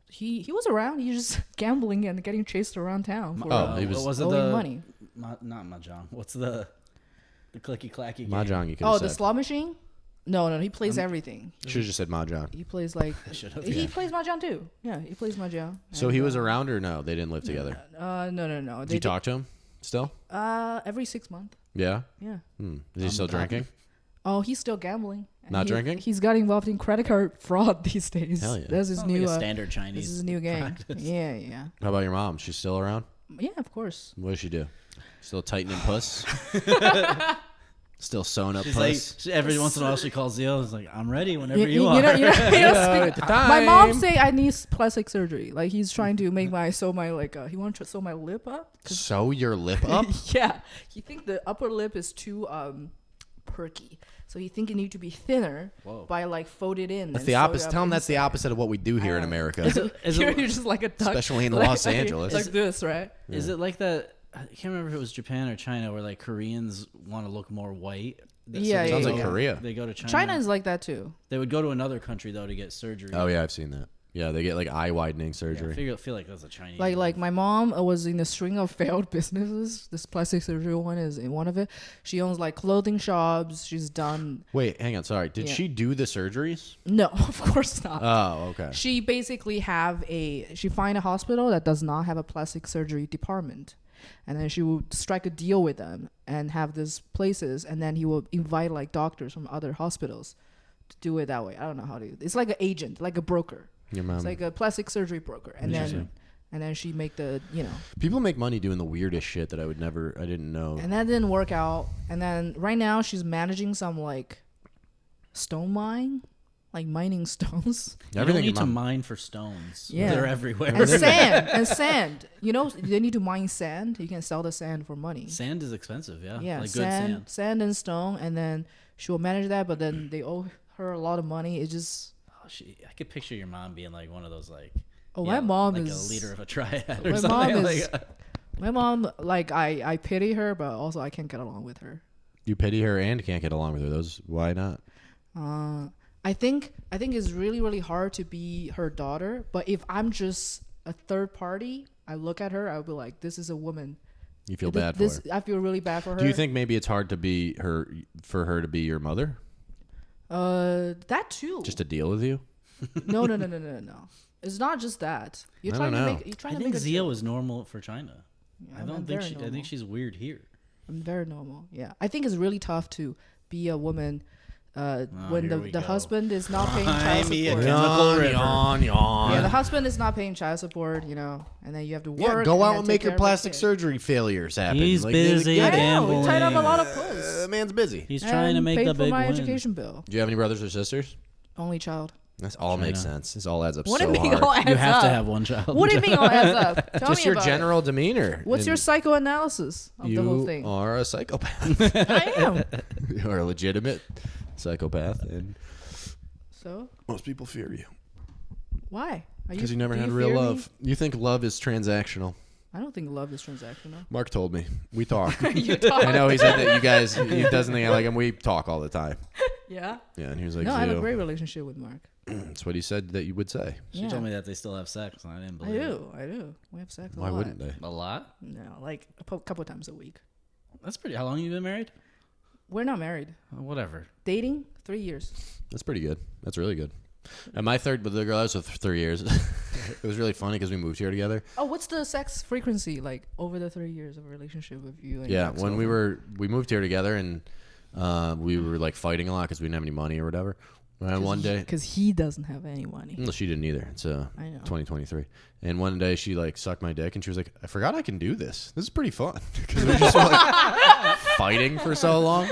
He was around. He was just gambling and getting chased around town for Oh, he was what was it owing the money. Not mahjong? What's the clicky clacky game? Mahjong, you could Oh, have the said. slot machine? No, he plays everything. Should have just said Mahjong. He plays like should've, he yeah. plays mahjong too. Yeah, he plays mahjong. So he was around or no? They didn't live together. No. Did you talk to him still? Every 6 months. Yeah? Yeah. Is he still drinking? Oh, he's still gambling. And Not drinking? He's got involved in credit card fraud these days. Hell yeah. That's his Sounds new. like a standard This Chinese. is his new game. practice. Yeah. How about your mom? She's still around? Yeah, of course. What does she do? Still tightening puss? Still sewing up She's like, puss? every once in a while she calls Zeo. It's like, I'm ready whenever you, You are. know, at the my mom time. say I need plastic surgery. Like he's trying to make he wants to sew my lip up. Sew your lip up? Yeah, he think the upper lip is too perky. So he think it need to be thinner by like fold it in. That's and the sew it opposite. up Tell them that's the inside. opposite of what we do here in America, You're just like a duck, especially in like- Los Angeles. like this, right? Is it like that? I can't remember if it was Japan or China where like Koreans want to look more white. Yeah, they Sounds yeah, like yeah. Korea. They go to China. China is like that too. They would go to another country though to get surgery. Oh yeah, I've seen that. Yeah, they get like eye widening Yeah, surgery. I feel like that's a Chinese. Like my mom was in a string of failed businesses. This plastic surgery one is in one of it. She owns like clothing shops. She's done. Wait, hang on. Sorry, did Yeah. she do the surgeries? No, of course not. Oh, okay. She basically she find a hospital that does not have a plastic surgery department, and then she will strike a deal with them and have these places, and then he will invite like doctors from other hospitals to do it that way. I don't know how to. It's like an agent, like a broker. Your mom. It's like a plastic surgery broker, and Interesting. then she make the People make money doing the weirdest shit that I didn't know. and that didn't work out. And then right now she's managing some like stone mine, like mining stones. you don't Everything need to your mom- mine for stones. Yeah. They're everywhere. And sand. You know, they need to mine sand. You can sell the sand for money. Sand is expensive. Yeah. Yeah, Like good sand. sand and stone, and then she will manage that. But then they owe her a lot of money. It just Oh, I could picture your mom being like one of those like. my mom like is a leader of a triad my or something. mom is- like, my mom. Like I pity her, but also I can't get along with her. You pity her and can't get along with her. Why not? I think it's really really hard to be her daughter. But if I'm just a third party, I look at her, I'll be like, this is a woman. You feel bad for her. I feel really bad for her. Do you think maybe it's hard for her to be your mother? That too? Just to deal with you? No. It's not just that. You're I trying don't to know. make. You're trying I to think make a Zeo joke. is normal for China. Yeah, I I'm don't think very she. I normal. think she's weird here. I'm very normal. Yeah, I think it's really tough to be a woman when here we the go. husband is not paying child me a support. chemical river. Yeah, the husband is not paying child support. And then you have to work. Yeah, go and out then and take make care your of the plastic kid. surgery failures happen. He's busy I know. gambling. We tied up a lot of puss. Man's busy. He's trying to And make paid the for big my win. education bill. Do you have any brothers or sisters? Only child. This all makes China. sense. This all adds up What so do you mean hard. all adds You have up? to have one child. What do you mean all adds up? Tell Just me your about general demeanor. What's your And psychoanalysis of you the whole thing? are a psychopath. I am. You are a legitimate psychopath, and So most people fear you why? because you never do had you real fear me? love. You think love is transactional. I don't think love is transactional. Mark told me. We talk. You talk. I know he said that you guys. He doesn't think I like him. We talk all the time. Yeah. Yeah, and he was like, No, I have a Zeo. great relationship with Mark. That's what he said that you would say. She told me that they still have sex, and I didn't I believe it. do. I do. We have sex a Why lot. wouldn't they? A lot? No, like couple times a week. That's pretty. How long you been married? We're not married. Whatever. Dating 3 years. That's pretty good. That's really good. And my third, with the girl I was with for 3 years, it was really funny because we moved here together. Oh, what's the sex frequency like over the 3 years of a relationship with you? And Yeah, your when ex-girlfriend? we moved here together and we were like fighting a lot because we didn't have any money or whatever. And one day, because he doesn't have any money. no, she didn't either. It's I know. 2023. And one day she like sucked my dick and she was like, I forgot I can do this. This is pretty fun because we were just like fighting for so long.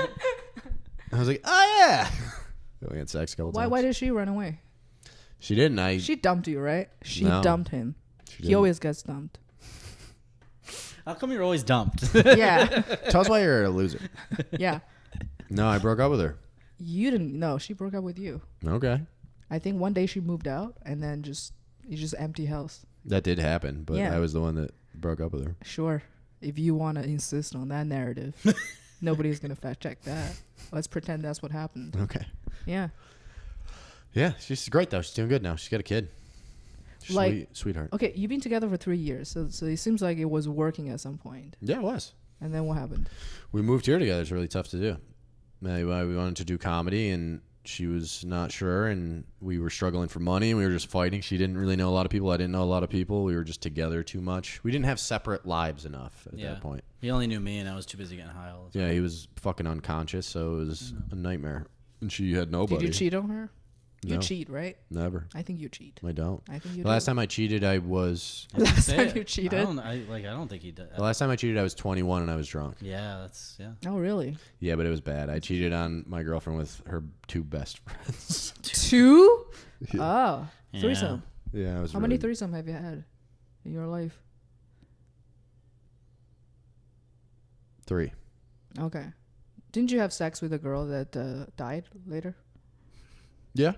I was like, oh yeah. We had sex a couple Why? times. Why did she run away? She didn't. She dumped you, right? She No. dumped him. She He didn't. always gets dumped. How come you're always dumped? Yeah, Tell us why you're a loser. yeah. No, I broke up with her. You didn't. No, she broke up with you. Okay. I think one day she moved out, and then you just empty house. That did happen, but Yeah. I was the one that broke up with her. Sure, if you want to insist on that narrative, nobody's gonna fact check that. Let's pretend that's what happened. Okay. Yeah. Yeah, she's great though. She's doing good now. She's got a kid. Like- Sweetheart. Okay, you've been together for 3 years, so it seems like it was working at some point. Yeah, it was. And then what happened? We moved here together. It's really tough to do. We wanted to do comedy, and she was not sure, and we were struggling for money, and we were just fighting. She didn't really know a lot of people. I didn't know a lot of people. We were just together too much. We didn't have separate lives enough at that point. He only knew me, and I was too busy getting high all the time. Yeah, he was fucking unconscious, so it was a nightmare. And she had nobody. Did you cheat on her? You No. cheat, right? Never. I think you cheat. I don't. I think you The last do. time I cheated, I was. Last Say time it. you cheated? I don't think he did. The last time I cheated, I was 21 and I was drunk. Yeah. Oh, really? Yeah, but it was bad. I cheated on my girlfriend with her two best friends. 2? Yeah. Oh, Yeah. threesome. Yeah, I was. How many threesome have you had in your life? 3. Okay. Didn't you have sex with a girl that died later? Yeah.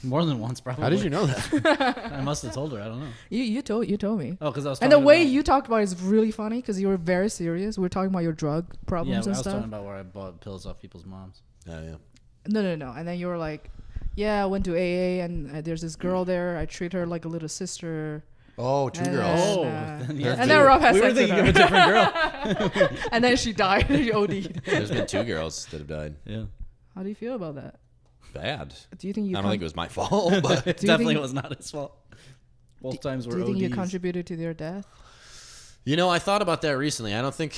More than once, probably. How did you know that? I must have told her. I don't know. You told me. Oh, because I was. And the talking way about, you talked about it is really funny because you were very serious. We were talking about your drug problems Yeah, I and was stuff. talking about where I bought pills off people's moms. Oh, yeah. No. And then you were like, yeah, I went to AA and there's this girl there. I treat her like a little sister. Oh, two And girls. then, yeah. And then Rob had We were sex with thinking of her. a different girl. And then she died. She OD'd. There's been 2 girls that have died. Yeah. How do you feel about that? Bad. Do you think you I don't think it was my fault, but It Do you definitely think- was not his fault. Both times were Do you think you ODs. contributed to their death? I thought about that recently. I don't think.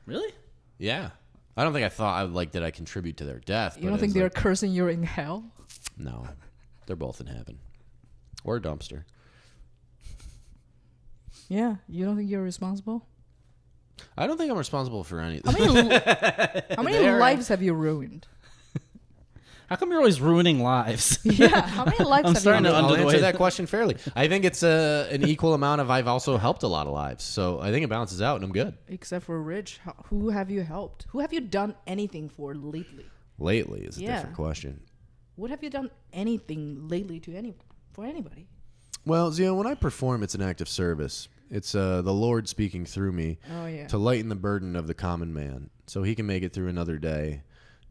Really? Yeah, I don't think I thought did I contribute to their death. You don't think they're cursing you in hell? No, they're both in heaven or a dumpster. Yeah. You don't think you're responsible? I don't think I'm responsible for anything. How many lives have you ruined? How come you're always ruining lives? Yeah. How many lives I'm have starting you to ruined? I'll under the answer way- that question fairly. I think it's an equal amount of I've also helped a lot of lives. So I think it balances out and I'm good. Except for Rich. Who have you helped? Who have you done anything for lately? Lately is a Yeah. different question. What have you done anything lately for anybody? Well, Zeo, when I perform, it's an act of service. It's the Lord speaking through me Oh, yeah. to lighten the burden of the common man so he can make it through another day,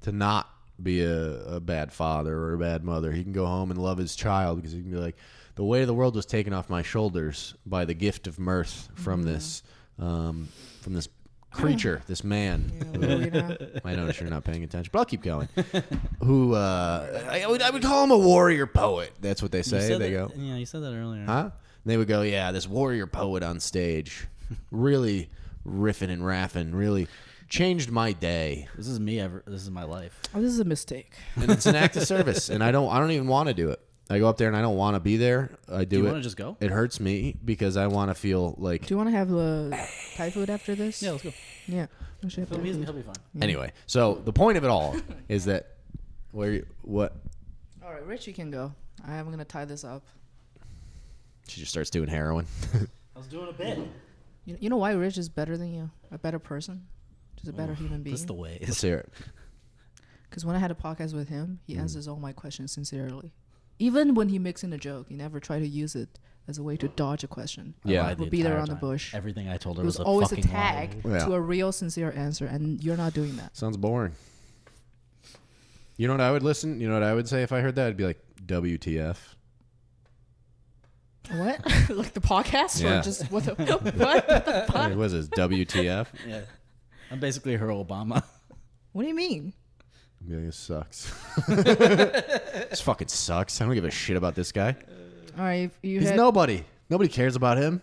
to not be a bad father or a bad mother. He can go home and love his child because he can be like, the weight of the world was taken off my shoulders by the gift of mirth from this creature, this man. I notice you're not paying attention, but I'll keep going. Who I would call him a warrior poet. That's what they You say. said They that- go, Yeah, you said that earlier. huh? And they would go, yeah, this warrior poet on stage, really riffing and raffing, really changed my day. This is me. This is my life. Oh, this is a mistake. And it's an act of service, and I don't even want to do it. I go up there and I don't want to be there. I Do you do want to it. just go? It hurts me because I want to feel like. Do you want to have Thai food after this? Yeah, let's go. Yeah. We should have Thai food. He'll be fine. Anyway, so the point of it all is that what All right, Rich, you can go. I'm going to tie this up. she just starts doing heroin. I was doing a bit. You know why Rich is better than you? A better person? Just a better human being? That's the way. Let's hear it. Because when I had a podcast with him, he answers all my questions sincerely. Even when he makes in a joke, he never tried to use it as a way to dodge a question. Yeah. lied the Would be there entire on the time. bush. Everything I told her It was was a always a fucking tag lie. Yeah. to a real, sincere answer, and you're not doing that. Sounds boring. You know what I would listen? You know what I would say if I heard that? I'd be like, WTF. What? Like the podcast? Yeah. Or just what the, what the fuck? What was this? WTF? Yeah. I'm basically her Obama. What do you mean? I'd be like, this sucks. This fucking sucks. I don't give a shit about this guy. All right, if you He's had, nobody. Nobody cares about him,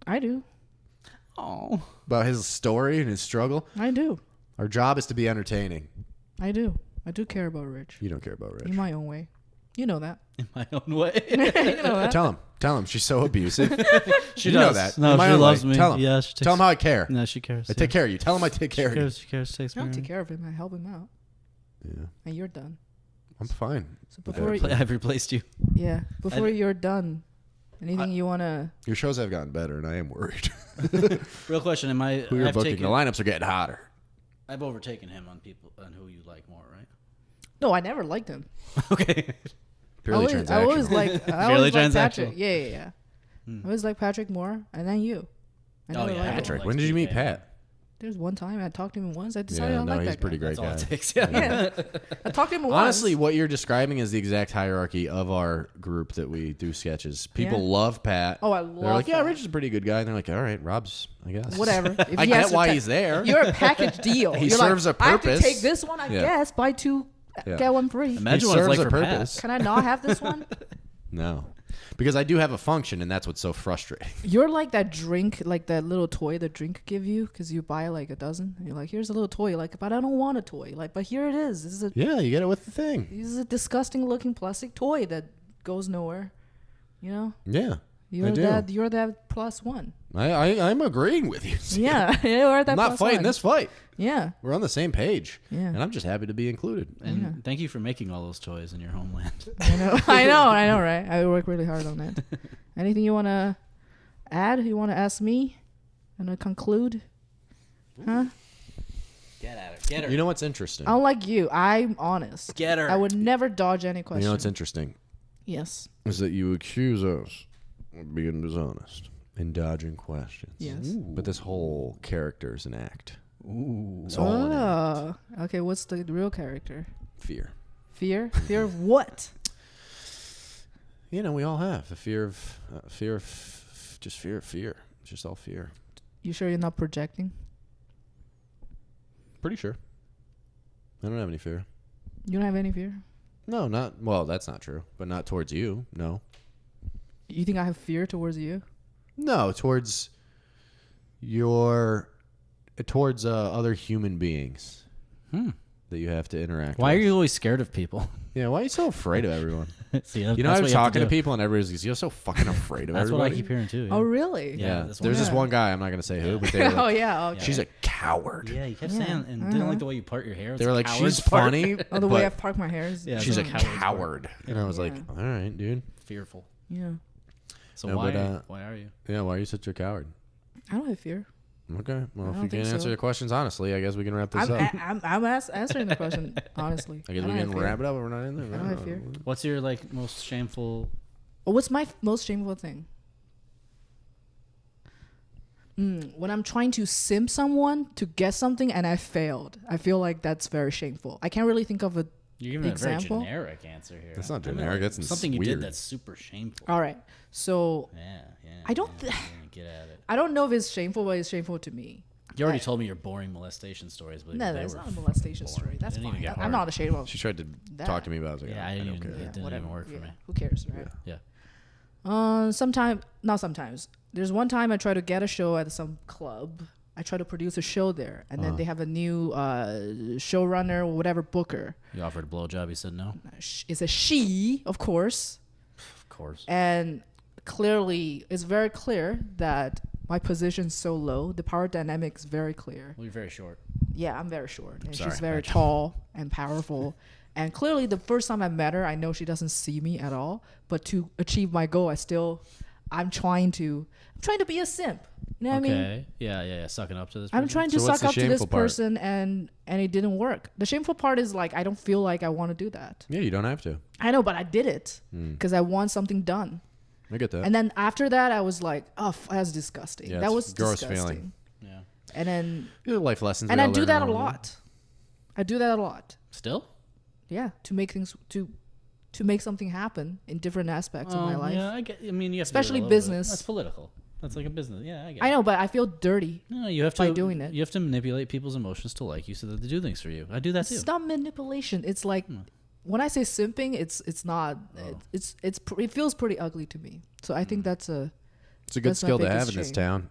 I do. Oh. about his story and his struggle. I do. Our job is to be entertaining. I do. I do care about Rich. You don't care about Rich. In my own way. You know that. In my own way. You know that. Tell him. She's so abusive. She You know does. that. No, In my she own loves way. me. Tell him. Yeah, she takes, Tell him how I care. No, she cares. I take care of you. Tell him I take care of you. She cares. Takes I don't me. take care of him. I help him out. Yeah, And you're done. I'm fine. So before, I've replaced you. yeah, before you're done, anything you want to... Your shows have gotten better, and I am worried. Real question. Am I? Who you're I've booking? taken, The lineups are getting hotter. I've overtaken him on people on who you like more, right? No, I never liked him. Okay. Purely I transactional. always like Purely Patrick. transactional. Yeah. I always like Patrick more, and then you. I Oh, never yeah, liked him. Patrick. Like When did you meet TK. Pat? There's one time I talked to him once. I decided I Yeah, don't no, like he's that a pretty guy. great That's all guy. it takes. Yeah. Yeah. I talked to him once. Honestly, what you're describing is the exact hierarchy of our group that we do sketches. People Yeah. love Pat. Oh, I They're love like, yeah, Pat. Rich is a pretty good guy. And they're like, all right, Rob's, I guess. Whatever. If I he has get to why ta- he's there. You're a package deal. He You're serves like, a I have to purpose. take this one, I Yeah. guess. Buy two, Yeah. get one free. Imagine He what it's serves like a for purpose. Pat. Can I not have this one? No. Because I do have a function, and that's what's so frustrating. You're like that drink, like that little toy the drink give you, because you buy like a dozen. And you're like, here's a little toy. Like, but I don't want a toy. Like, but here it is. This Yeah, you get it with the thing. is a disgusting looking plastic toy that goes nowhere. You know, Yeah, you're I do. you're that plus one. I'm agreeing with you. Yeah, you're that. I'm not plus fighting one. this fight. Yeah, We're on the same page. Yeah. And I'm just happy to be included. And Yeah. thank you for making all those toys in your homeland. I know, I know, right? I work really hard on that. Anything you want to add? You want to ask me? And to conclude? Huh? Get at it. Get her. You know what's interesting? Unlike you, I'm honest. Get her. I would never dodge any question. You know what's interesting? Yes. Is that you accuse us of being dishonest and dodging questions. Yes. But this whole character is an act. Ooh. It's all an act. Okay. What's the real character? Fear. Fear? Fear of what? You know, we all have a fear of fear. It's just all fear. You sure you're not projecting? Pretty sure. I don't have any fear. You don't have any fear? No, not well. That's not true. But not towards you. No. You think I have fear towards you? No, towards other human beings that you have to interact. Why with. are you always scared of people? Yeah, why are you so afraid of everyone? See, You know, I'm talking to people and everybody's like, you're so fucking afraid of That's everybody. what I keep hearing too. Oh, really? Yeah. Yeah, this there's this one. one guy, I'm not going to say who, but they were like, Oh, yeah. Okay. she's a coward. Yeah, you kept Yeah. saying and didn't like the way you part your hair. It's They were a like, coward's she's part. funny, Oh, the way I but park my hair is... Yeah, she's a it's a coward's part. coward. And I was like, all right, dude. Fearful. Yeah. So No, why? but, Why are you? Yeah, why are you such a coward? I don't have fear. Okay, well, I if don't you think can't answer so. the questions honestly, I guess we can wrap this up. I'm answering the question, honestly. I guess don't we have can fear. wrap it up if we're not in there. I don't have fear. What's your like most shameful? Oh, what's my most shameful thing? When I'm trying to simp someone to get something and I failed. I feel like that's very shameful. I can't really think of a... You're giving Example? a very generic answer here. That's not I mean, generic, like, that's something you weird. did that's super shameful. All right. So Yeah. I don't Yeah, th- yeah, get at it. I don't know if it's shameful, but it's shameful to me. You already told me your boring molestation stories, but No, they that's were not a molestation boring. story. That's It didn't even fine. get I'm hard. not ashamed of She tried to that. talk to me about it. I was like, Yeah, I I didn't don't even. care. It didn't even work for me. Who cares, right? Yeah. Sometimes. There's one time I tried to get a show at some club. I tried to produce a show there, and then they have a new showrunner or whatever booker. You offered a blowjob. You said no. It's a she, of course, Of course. and clearly, it's very clear that my position's so low. The power dynamic is very clear. Well, you're very short. Yeah, I'm very short, and Sorry, she's very gotcha. tall and powerful. And clearly, the first time I met her, I know she doesn't see me at all. But to achieve my goal, I'm trying to be a simp. You know what I mean? Okay. Yeah. Sucking up to this. I'm person? trying to So what's suck the up to this shameful part? person, and it didn't work. The shameful part is like I don't feel like I want to do that. Yeah, you don't have to. I know, but I did it because I want something done. I get that. And then after that, I was like, oh, that's disgusting. Yeah, that it's was a gross disgusting. feeling. Yeah. And then These are life lessons. and we I all do learn that a along the way. lot. I do that a lot. Still. Yeah, to make things to make something happen in different aspects of my life. Yeah, I mean, you have Especially to do it a little bit. business. That's political. That's like a business. Yeah, I get. I know, but I feel dirty. No, you have to by doing it. You have to manipulate people's emotions to like you, so that they do things for you. I do that too. It's not manipulation. It's like when I say simping, it's not. It feels pretty ugly to me. So I think It's a good that's my skill to biggest have in this shame. town.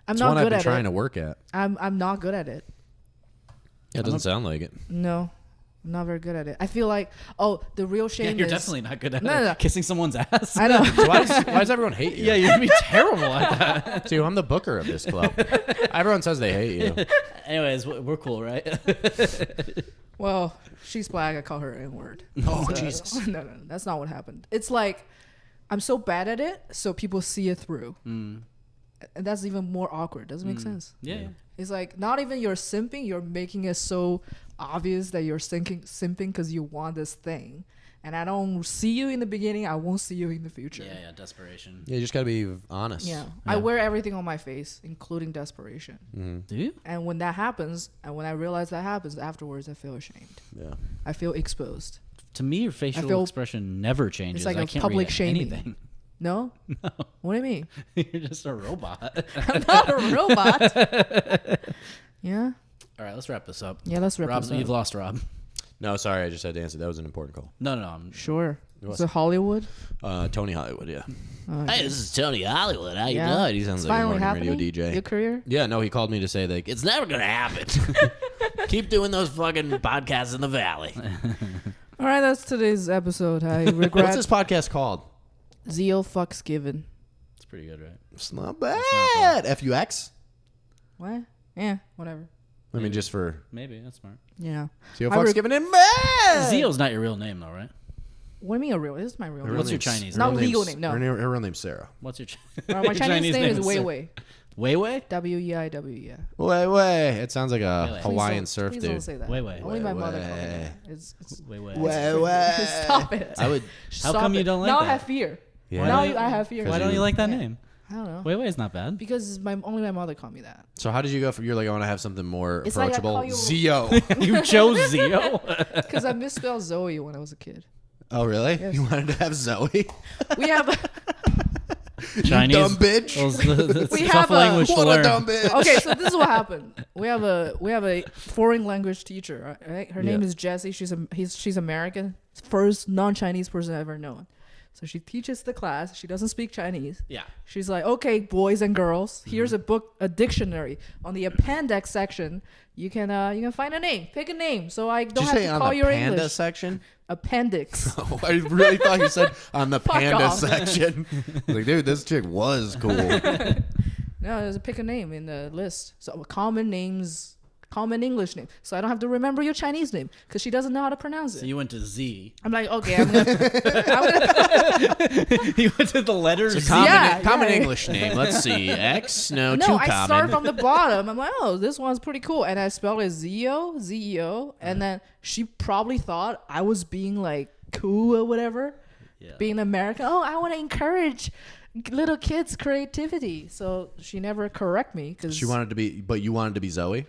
I'm It's not one I've good been at trying it. to work at. I'm not good at it. Yeah, it doesn't sound like it. No, I'm not very good at it. I feel like the real Yeah, shame you're is definitely not good at No, no. kissing someone's ass. I know. So why does everyone hate you? Yeah, you're gonna be terrible at that. Dude, I'm the booker of this club. Everyone says they hate you. Anyways, we're cool, right? Well, she's black. I call her N-word. Oh, So- Jesus. No, that's not what happened. It's like I'm so bad at it, so people see it through, and that's even more awkward. Doesn't make sense. Yeah. It's like not even you're simping, you're making it so obvious that you're simping because you want this thing. And I don't see you in the beginning, I won't see you in the future. Yeah, desperation. Yeah, you just got to be honest. Yeah. I wear everything on my face, including desperation. Do you? And when that happens, and when I realize that happens, afterwards I feel ashamed. Yeah. I feel exposed. To me, your facial feel- expression never changes. It's like I a can't public read shaming. anything. No? What do you mean? You're just a robot. I'm not a robot. Yeah? All right, let's wrap this up. Yeah, let's wrap Rob, this up. you've lost Rob. No, sorry, I just had to answer. That was an important call. No. I'm Sure. was- Is it Hollywood? Tony Hollywood, yeah. Okay. this is Tony Hollywood. How you doing? He sounds It's like a finally morning radio happening? DJ. Your career? Yeah, no, he called me to say like it's never gonna happen. Keep doing those fucking podcasts in the valley. All right, that's today's episode. I regret What's this podcast called? Zeo fucks given. It's pretty good, right? It's not bad. FUX. What? Yeah, whatever. I mean, just for Maybe that's smart. Yeah. Zeo I Fox reg- giving him bad. Zeo's not your real name, though, right? What do you mean a real? This is my real Her name. What's your name's- Chinese her name? Not name's- legal name, no. Her real name's Sarah. What's your My Chinese name is Wei Sarah? Wei. Weiwei? W-E-I-W, yeah. Way. It sounds like a Wait. Hawaiian Please surf don't dude. say that. Weiwei. Only my mother Weiwei. called me that. It's Weiwei. Way. Stop it. I would. How come you don't like now that? I have fear. Yeah. Now I have fear. Why don't you like that Yeah. name? I don't know. Weiwei is not bad. Because only my mother called me that. So how did you go from? You're like, I want to have something more It's like I approachable. call you- Zeo. You chose Zeo? Because I misspelled Zoe when I was a kid. Oh really? Yes. You wanted to have Zoe? We have Chinese. dumb bitch. We Tough have a- language to What a learn. dumb bitch. okay, so this is what happened. We have a foreign language teacher. Right? Her name Yeah. is Jessie. She's American. First non-Chinese person I've ever known. So she teaches the class. She doesn't speak Chinese. Yeah. She's like, okay, boys and girls, here's a book, a dictionary. On the appendix section, you can find a name, pick a name, so I Did don't you have say to on call the your panda English. section? Appendix. Oh, I really thought you said on the Fuck panda off. section. Like, dude, this chick was cool. No, there's a pick a name in the list. So common names, common English name. So I don't have to remember your Chinese name because she doesn't know how to pronounce it. So you went to Z. I'm like, okay, I'm gonna You went to the letters It's a Z. common, Yeah, common yeah. English name. Let's see. X? No, No, too I common. start from the bottom. I'm like, oh, this one's pretty cool. And I spelled it Zeo, Z-E-O. And then she probably thought I was being like cool or whatever, Yeah. being American. Oh, I want to encourage little kids' creativity. So she never correct me because She wanted to be, but you wanted to be Zoe?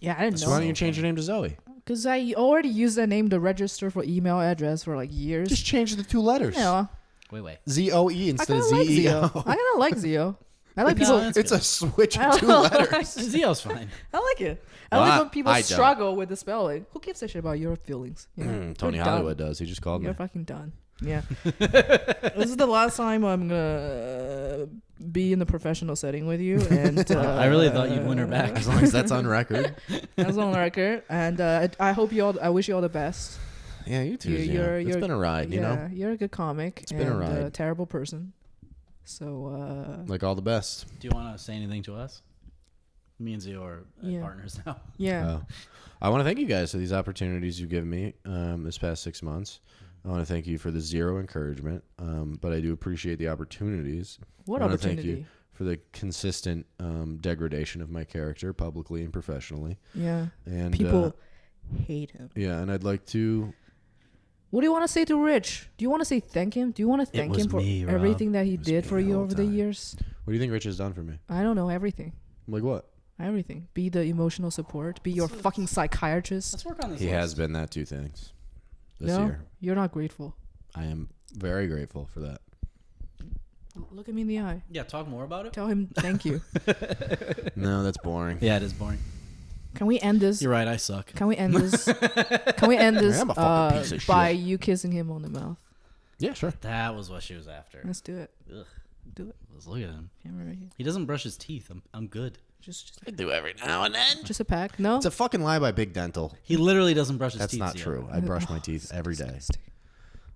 yeah, I didn't So why don't know. you change your name to Zoe? Because I already used that name to register for email address for like years. Just change the two letters. you know, Wait. Z-O-E I instead kind of of like Z-E-O. Zeo. I kind of like Zeo. I like No, people. that's It's good. a switch I of two like- letters. Zeo's fine. I like it. I Well, like I- when people I don't. struggle with the spelling. Who gives a shit about your feelings? You know? Tony You're done. Hollywood does. He just called You're me. fucking done. Yeah. This is the last time I'm gonna be in the professional setting with you, and I really thought you'd win her back. As long as that's on record. That's on record. And I hope you all. I wish you all the best. Yeah, you too. You're- Zio. you're- It's you're- been a ride, you know? Yeah, you're a good comic. It's been a and ride. terrible person. So Like all the best. Do you want to say anything to us? Me and Zeo are Yeah. partners now. yeah. I want to thank you guys for these opportunities you've given me this past 6 months. I want to thank you for the zero encouragement, but I do appreciate the opportunities. What I wanna thank opportunity? you for the consistent degradation of my character publicly and professionally. Yeah. And People hate him. yeah, and I'd like to. What do you want to say to Rich? Do you want to say thank him? Do you want to thank was him for me, Rob. everything that he was did me for the you whole over the time. years? What do you think Rich has done for me? I don't know everything. Like what? Everything. Be the emotional support. Be your fucking psychiatrist. Let's work on this. He list. has been that two things this No, year. you're not grateful. I am very grateful for that. Look at me in the eye. Yeah, talk more about it. Tell him thank you. No, that's boring. Yeah, it is boring. Can we end this? You're right. I suck. Can we end this? Can we end this I'm a fucking piece of by shit. you kissing him on the mouth? Yeah, sure. That was what she was after. Let's do it. Ugh. Do it. Let's look at him. Camera right here. He doesn't brush his teeth. I'm good. I do every now and then. Just a pack. No. It's a fucking lie by Big Dental. He literally doesn't brush his That's teeth. not Zeo. true. I brush my teeth every day. Disgusting.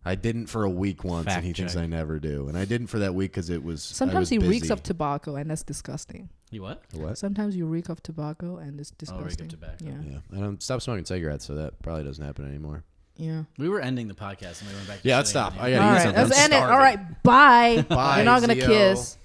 I didn't for a week once, Fact and he thinks check. I never do. And I didn't for that week because it was. Sometimes I he was reeks busy. of tobacco, and that's disgusting. You what? What? Sometimes you reek of tobacco, and it's Oh, reek of disgusting. tobacco. Yeah. Yeah, I don't stop smoking cigarettes, so that probably doesn't happen anymore. Yeah. We were ending the podcast and we went back. To Yeah, let's shitting stop. on I you. gotta All eat right. something. Let's I'm end it. All starving. right. Bye. Bye, You're not gonna Zeo. kiss.